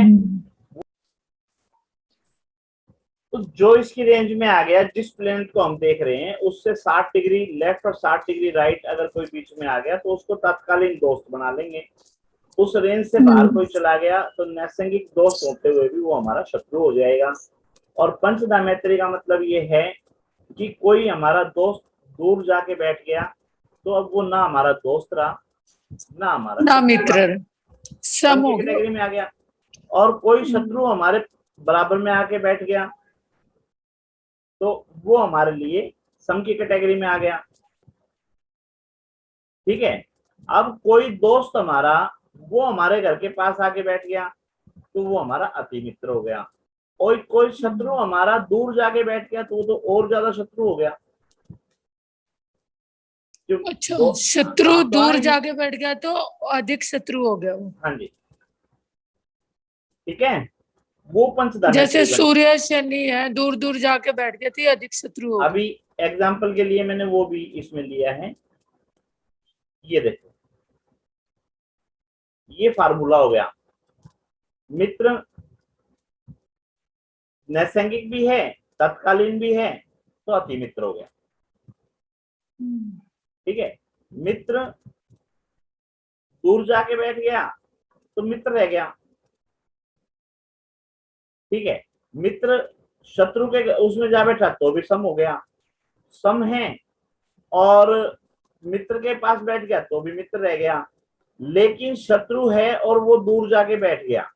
तो जो इसकी रेंज में आ गया, जिस प्लेनेट को हम देख रहे हैं उससे 60 डिग्री लेफ्ट और 60 डिग्री राइट अगर कोई बीच में आ गया तो उसको तत्कालीन दोस्त बना लेंगे। उस रेंज से बाहर कोई चला गया तो नैसंगिक दोस्त होते हुए भी वो हमारा शत्रु हो जाएगा। और पंचधा मैत्री का मतलब ये है कि कोई हमारा दोस्त दूर जाके बैठ गया तो अब वो ना हमारा दोस्त रहा ना हमारा ना शत्रु मित्र, रहा, सम हो गया। कैटेगरी में आ गया। और कोई शत्रु हमारे बराबर में आके बैठ गया तो वो हमारे लिए सम की कैटेगरी में आ गया। ठीक है, अब कोई दोस्त हमारा वो हमारे घर के पास आके बैठ गया तो वो हमारा अति मित्र हो गया। और कोई शत्रु हमारा दूर जाके बैठ गया तो वो तो और ज्यादा शत्रु हो गया। अच्छा, तो शत्रु हाँ, तो दूर आएंगे। जाके बैठ गया तो अधिक शत्रु हो गया वो। हाँ जी, ठीक है, वो पंचधान्य जैसे त्रिभुज। सूर्य शनि है, दूर दूर जाके बैठ गए थे, अधिक शत्रु हो गए। अभी एग्जाम्पल के लिए मैंने वो भी इसमें लिया है, ये देखो, ये फार्मूला हो गया। मित्र नैसंगिक भी है, तत्कालीन भी है, तो अति मित्र हो गया। ठीक है, मित्र दूर जाके बैठ गया तो मित्र रह गया। ठीक है, मित्र शत्रु के उसमें जा बैठा तो भी सम हो गया, सम है। और मित्र के पास बैठ गया तो भी मित्र रह गया। लेकिन शत्रु है और वो दूर जाके बैठ गया,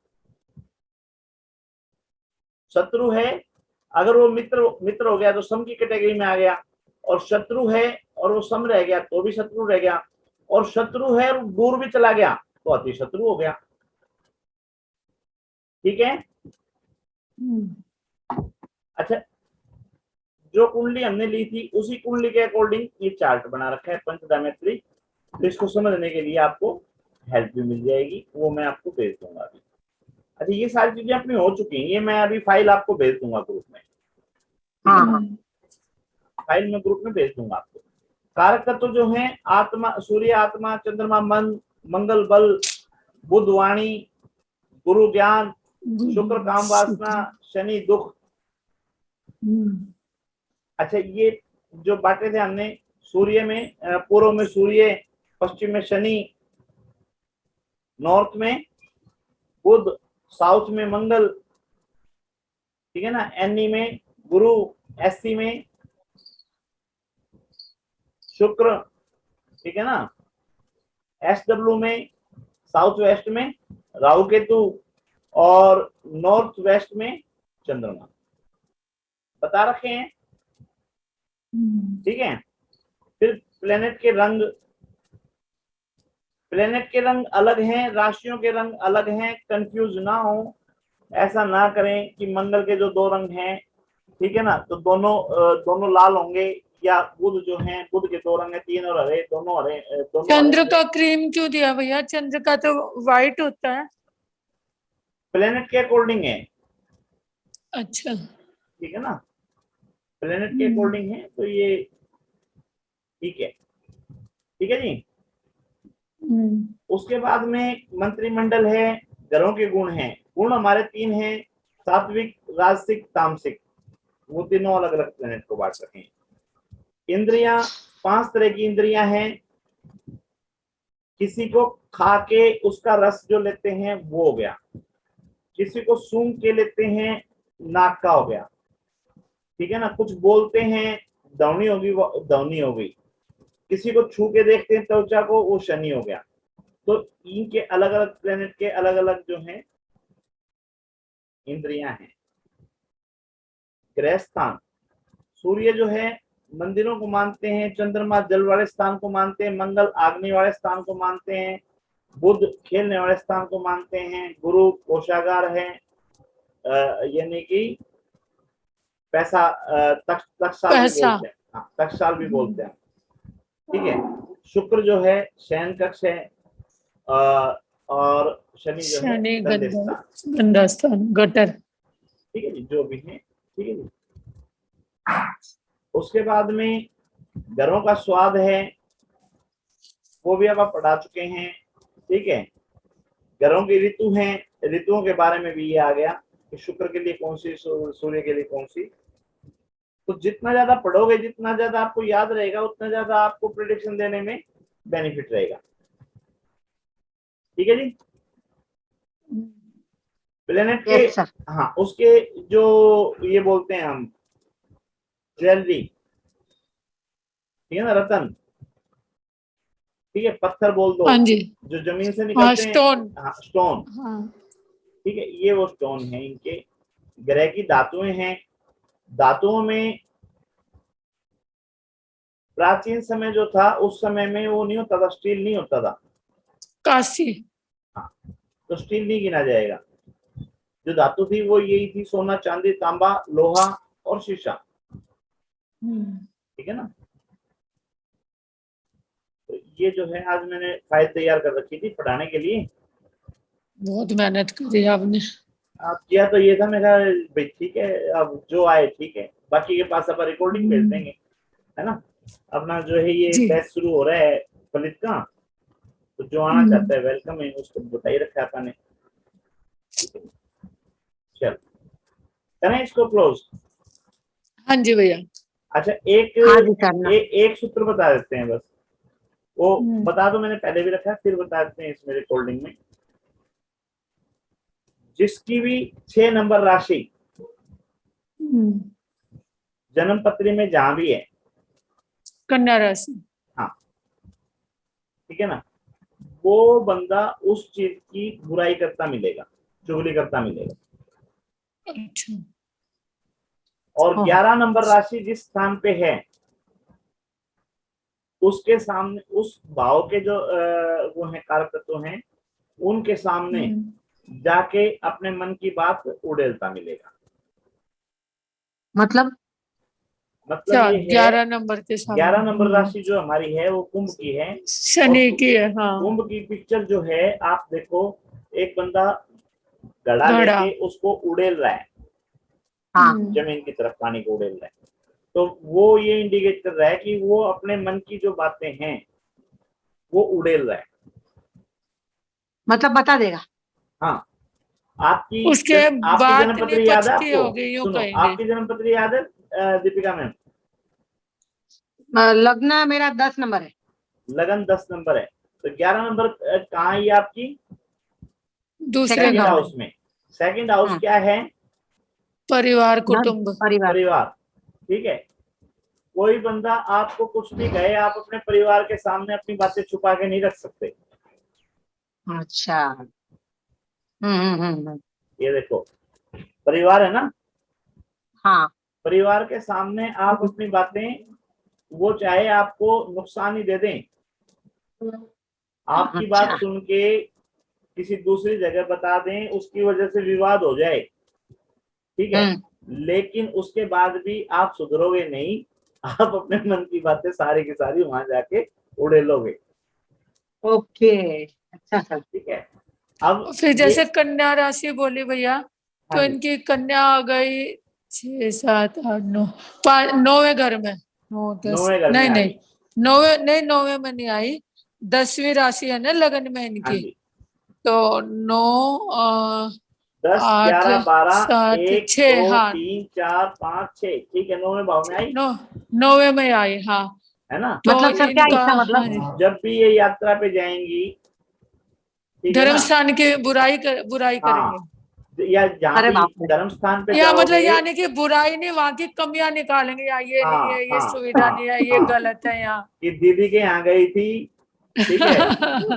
शत्रु है, अगर वो मित्र मित्र हो गया तो सम की कैटेगरी में आ गया। और शत्रु है और वो सम रह गया तो भी शत्रु रह गया। और शत्रु है और दूर भी चला गया तो अति शत्रु हो गया। ठीक है। अच्छा, जो कुंडली हमने ली थी उसी कुंडली के अकॉर्डिंग ये चार्ट बना रखा है पंचधामेत्री। तो इसको समझने के लिए आपको हेल्प भी मिल जाएगी, वो मैं आपको भेज दूंगा अभी। अच्छा, ये सारी चीजें अपनी हो चुकी हैं, ये मैं अभी फाइल आपको भेज दूंगा ग्रुप में। हाँ हाँ फाइल में ग्रुप में भेज दूंगा आपको। कारक तत्व जो है आत्मा, सूर्य आत्मा, चंद्रमा मन, मंगल बल, बुध वाणी, गुरु ज्ञान, शुक्र काम वासना, शनि दुख। अच्छा, ये जो बांटे थे हमने, सूर्य में पूर्व में सूर्य, पश्चिम में शनि, नॉर्थ में बुध, साउथ में मंगल, ठीक है ना, एनई में गुरु, एससी में शुक्र, ठीक है ना, एसडब्ल्यू में साउथ वेस्ट में राहु केतु, और नॉर्थ वेस्ट में चंद्रमा बता रखे हैं। ठीक है, फिर प्लेनेट के रंग, प्लेनेट के रंग अलग हैं, राशियों के रंग अलग हैं, कंफ्यूज ना हो, ऐसा ना करें कि मंगल के जो दो रंग हैं, ठीक है ना, तो दोनों लाल होंगे, या बुध जो है, बुध के दो रंग है, तीन और हरे, दोनों हरे, दोनों चंद्र हरे। का क्रीम क्यों दिया भैया? चंद्र का तो व्हाइट होता है। प्लेनेट के अकॉर्डिंग है, अच्छा, ठीक है ना, प्लेनेट के अकॉर्डिंग है, तो ये ठीक है। ठीक है जी। उसके बाद में मंत्रिमंडल है, ग्रहों के गुण हैं। गुण हमारे तीन हैं, सात्विक, राजसिक, तामसिक, वो तीनों अलग अलग प्लेनेट को बांट रखे हैं। इंद्रियां, 5 तरह की इंद्रियां हैं। किसी को खा के उसका रस जो लेते हैं वो हो गया, किसी को सूंघ के लेते हैं, नाक का हो गया, ठीक है ना, कुछ बोलते हैं, दौनी होगी, वो दौनी हो गई, किसी को छू के देखते हैं त्वचा को, वो शनि हो गया। तो इनके अलग अलग प्लेनेट के अलग अलग जो हैं इंद्रियां हैं। ग्रह स्थान, सूर्य जो है मंदिरों को मानते हैं, चंद्रमा जल वाले स्थान को मानते हैं, मंगल आग्नि वाले स्थान को मानते हैं, बुध खेलने वाले स्थान को मानते हैं, गुरु कोषागार है, यानी कि पैसा, तक्षसाल भी पैसा। बोलते हैं, हाँ, तक्षसाल भी बोलते हैं। ठीक है, शुक्र जो है शयन कक्ष है, और शनि जो है शनि गंदे गंदा, स्थान। गंदा स्थान, गटर। ठीक है जी, जो भी है, ठीक है जी। उसके बाद में घरों का स्वाद है, वो भी अब आप पढ़ा चुके हैं। ठीक है, घरों की ऋतु हैं, ऋतुओं के बारे में भी ये आ गया कि शुक्र के लिए कौन सी, सूर्य के लिए कौन सी। तो जितना ज्यादा पढ़ोगे, जितना ज्यादा आपको याद रहेगा, उतना ज्यादा आपको प्रेडिक्शन देने में बेनिफिट रहेगा। ठीक है जी। प्लेनेट के, यस सर। हाँ, उसके जो ये बोलते हैं हम ज्वेलरी, ठीक है ना, रतन, ठीक है, पत्थर बोल दो, हाँ जी, जो जमीन से हाँ, निकलते हैं, स्टोन। हाँ, स्टोन, हाँ, ठीक है, ये वो स्टोन है। इनके ग्रह की धातुएं हैं। धातुओं में प्राचीन समय जो था उस समय में वो नहीं होता था, स्टील नहीं होता था। काशी। हाँ, तो स्टील नहीं गिना जाएगा। जो धातु थी वो यही थी, सोना, चांदी, तांबा, लोहा और शीशा। ठीक है ना। तो ये जो है आज मैंने फाइल तैयार कर रखी थी पढ़ाने के लिए। बहुत मेहनत करी आपने। आप किया तो ये था, मैं कहा भाई ठीक है, अब जो आए ठीक है, बाकी के पास अपन रिकॉर्डिंग भेज देंगे, है ना। अपना जो है ये जी। बैच शुरू हो रहा है फलित का, तो जो आना चाहता है वेलकम है, उसको बताई रखा है आपने। चल करें इसको क्लोज। हाँ जी भैया। अच्छा हाँ जी करना। एक सूत्र बता देते हैं बस, वो बता दो, मैंने पहले भी रखा है, फिर बता देते हैं इसमें रिकॉर्डिंग में। जिसकी भी 6 नंबर राशि जन्म पत्री में जहां भी है, कन्या राशि। हाँ ठीक है ना, वो बंदा उस चीज की बुराई करता मिलेगा, चुगली करता मिलेगा। अच्छा। और 11 नंबर राशि जिस स्थान पे है, उसके सामने उस भाव के जो वो है कारक तत्व हैं, उनके सामने जाके अपने मन की बात उड़ेलता मिलेगा। मतलब मतलब ये है 11 नंबर के सामने 11 नंबर राशि जो हमारी है वो कुंभ की है, और शनि की है। हाँ। कुंभ की पिक्चर जो है आप देखो, एक बंदा घड़ा घड़ा। लेके उसको उड़ेल रहा है, हाँ जमीन की तरफ पानी को उड़ेल रहा है, तो वो ये इंडिकेट कर रहा है कि वो अपने मन की जो बातें हैं वो उड़ेल रहा है। मतलब बता देगा। हाँ, आपकी उसके आपकी बात नहीं जन्मपत्री याद है पचती आपको? होगी, यूं सुनो, कहेंगे। आपकी जन्मपत्री याद है दीपिका मैम? लग्न मेरा 10 नंबर है। लगन 10 नंबर है, तो 11 नंबर कहाँ है ये आपकी? दूसरे सेकंड सेकंड घर हाउस। में। हाउस में। सेकंड हाउस क्या है? परिवार धन कुटुंब। परिवार। परिवार। ठीक है, कोई बंदा आपको कुछ भी कहे, आप अपने परिवार के सामने अपनी बातें छुपा के नहीं रख सकते। अच्छा। ये देखो, परिवार है ना, हाँ। परिवार के सामने आप अपनी बातें, वो चाहे आपको नुकसान ही दे दें, आपकी बात अच्छा। सुन के किसी दूसरी जगह बता दें, उसकी वजह से विवाद हो जाए, ठीक है, लेकिन उसके बाद भी आप सुधरोगे नहीं, आप अपने मन की बातें सारी की सारी वहां जाके उड़ेलोगे। ओके। अच्छा सर। ठीक है, अब फिर ये, जैसे कन्या राशि बोली भैया, हाँ तो जी, इनकी कन्या आ गई 6 7 8 9 5 9वें घर में। 9 10 9वें घर में नहीं आ नहीं, गई। 9वें में नहीं आई। 10वीं राशि है ना लगन में हाँ इनकी। जी, तो 9 10 8 11 12 7 1 2 6। हाँ, 3 4 5 6, ठीक है, 9वें भाव में आई, 9वें में आई। हाँ, है ना। तो मतलब सर क्या इनका, इसका हाँ मतलब? जी, जब भी ये यात्रा पे जाएंगी, ठीक है धर्म ना, स्थान की बुराई हाँ, करेंगे। या जहाँ अरे भी बाप रे। धर्म स्थान पे या मतलब जाओगे, यानी कि बुराई नहीं, वहां की कमियां निकालेंगे, या ये नहीं हाँ है, ये हाँ सुविधा हाँ नहीं है, ये हाँ, गलत है यहाँ। कि दीदी के यहाँ गई थी, ठीक है,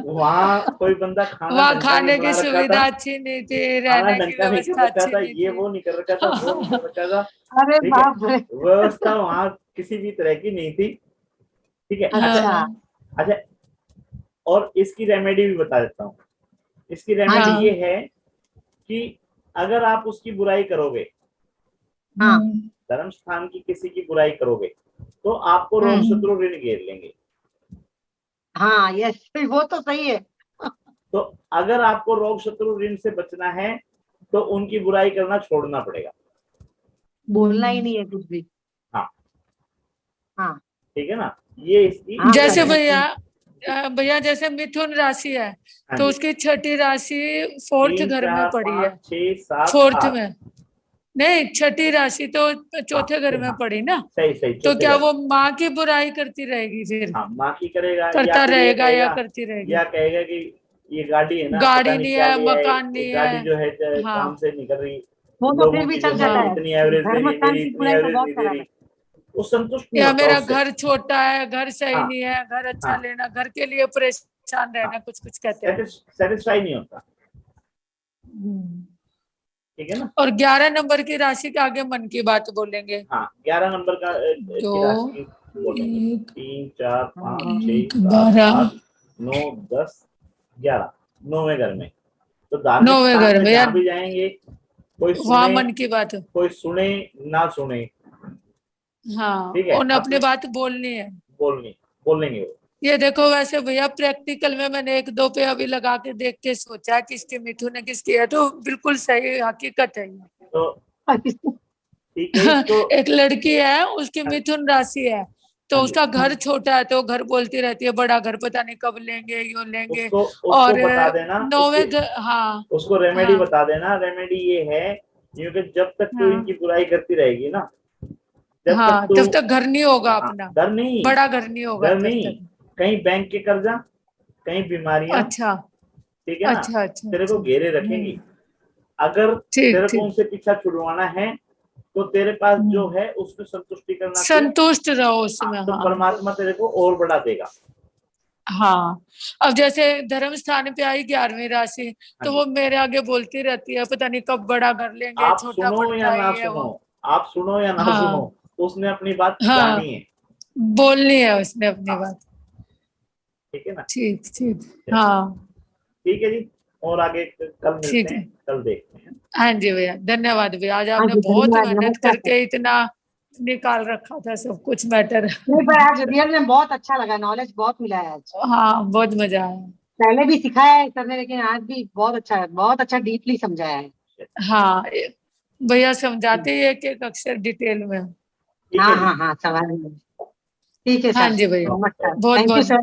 वहां कोई बंदा खाना वहाँ ढंग का नहीं खाने की बना रखा था, सुविधा अच्छी नहीं थी, खाना रहने ढंग की का नहीं कर व्यवस्था रखा अच्छी था, नहीं ये थी। वो नहीं कर रखा था, वो नहीं कर रखा था, अरे ठीक है, बाप रे। व्यवस्था वहां किसी भी तरह की नहीं थी। ठीक है, अच्छा अच्छा। हाँ अच्छा, और इसकी रेमेडी भी बता देता हूँ। इसकी हाँ रेमेडी जी। ये हाँ। है कि अगर आप उसकी बुराई करोगे, हाँ। धर्म स्थान की किसी की बुराई करोगे, तो आपको रोग शत्रु ऋण घेर लेंगे। हाँ यस वो तो सही है। तो अगर आपको रोग शत्रु ऋण से बचना है, तो उनकी बुराई करना छोड़ना पड़ेगा। बोलना ही नहीं है कुछ भी। हाँ, हाँ। ठीक है ना, ये इसकी हाँ कर जैसे सकते रेमेडी। भैया, हैं। भैया जैसे मिथुन राशि है, हाँ तो जी, उसकी छठी राशि 4th 3 घर में 4 पड़ी 5 है। 6 7 4th 8। में नहीं, छठी राशि तो हाँ चौथे घर में हाँ, पड़ी ना। सही सही, तो चौथे क्या घर में। वो माँ की बुराई करती रहेगी फिर? हाँ, माँ की करेगा, या करता फिर ये रहेगा या कहेगा, करती रहेगी? या कहेगा कि ये गाड़ी है ना, पता गाड़ी नहीं नहीं क्या है, लिया है, मकान ये नहीं है। गाड़ी जो है हाँ काम से निकल रही, वो तो फिर लोगों भी की जो चल है जाता हाँ। है। इतनी एवरेज दे धर्म रही, स्थान मेरी की इतनी बुराई तो एवरेज बहुत नहीं दे खराब रही, है। वो संतुष्ट नहीं या होता मेरा उससे। घर छोटा है, घर सही हाँ नहीं है, घर अच्छा हाँ लेना, घर के लिए परेशान हाँ, रहना, कुछ कुछ कहते हैं। सेटिस्फाई नहीं होता। हम्म। ठीक है ना। और 11 नंबर की राशि के आगे मन की बात बोलेंगे। हाँ, 11 नंबर का दो की राशि की बोलेंगे। एक 3 4 5 6 एक 7 12 8 9 10 11 9वें घर में। तो धार्मिक 9वें स्थान घर में में जहाँ यार, भी जाएंगे, कोई वहां सुने मन की बात। कोई सुने ना सुने, हाँ, ठीक है, उन्हें अपनी अपने बात बोलनी है। बोलनी बोलेंगे वो। ये देखो, वैसे भैया प्रैक्टिकल में मैंने एक दो पे अभी लगा के देख के सोचा किसके मिथुन है किसकी है, तो बिल्कुल सही हकीकत है ये। तो ठीक है इसको। एक लड़की है, उसकी मिथुन राशि है, तो हाँ जी, उसका घर छोटा है, तो घर बोलती रहती है बड़ा घर पता नहीं कब लेंगे, यूं लेंगे। उसको उसको और बता देना, नौवे हाँ। उसको रेमेडी हाँ बता देना। रेमेडी ये है, क्योंकि जब तक तू हाँ इनकी बुराई करती रहेगी ना, जब तक हाँ, तू, तब तक घर नहीं होगा हाँ, अपना, डर नहीं, बड़ा घर नहीं होगा डर तब नहीं, तक। कहीं बैंक के कर्जा, कहीं बीमारियां, अच्छा ठीक है ना, अच्छा अच्छा तेरे को अच्छा। घेरे रखेंगी। अगर ठीक तेरे को ठीक। उनसे पीछा छुड़वाना है, तो तेरे पास जो हम्म, है उसमें संतुष्टि करना तू। संतुष्ट रहो हाँ, उसमें। तो हाँ परमात्मा तेरे को और बढ़ा देगा। हाँ। अब जैसे धर्म स्थान पे आई 11वीं राशि, हाँ तो जी, वो मेरे आगे बोलती रहती है पता नहीं कब बड़ा कर लेंगे, आप छोटा सुनो या पड़ता है ना ये सुनो, वो। आप सुनो या ना सुनो, हाँ उसने अपनी बात हाँ, जानी है। बोलनी है उसने अपनी हाँ, बात। ठीक है ना। ठीक ठीक। हाँ ठीक है जी, और आगे कल मिलते ठीक हैं, है। कल देखते हैं। हाँ जी भैया, धन्यवाद भैया, आज हाँ आपने जी, बहुत धन्यवाद, मेहनत नमस्कार सर। करके इतना निकाल रखा था सब कुछ मैटर। नहीं पर आज रियल में बहुत अच्छा लगा, नॉलेज बहुत मिला है आज। हाँ बहुत मजा आया। पहले भी सिखाया है सर ने, लेकिन आज भी बहुत अच्छा डीपली समझाया है। हाँ भैया समझाते ही एक एक अक्षर डिटेल में। ठीक हाँ है जी। हाँ हाँ, सवाल नहीं। ठीक है हाँ सर, जी भैया, नमस्कार, बहुत थैंक यू बहुत सर।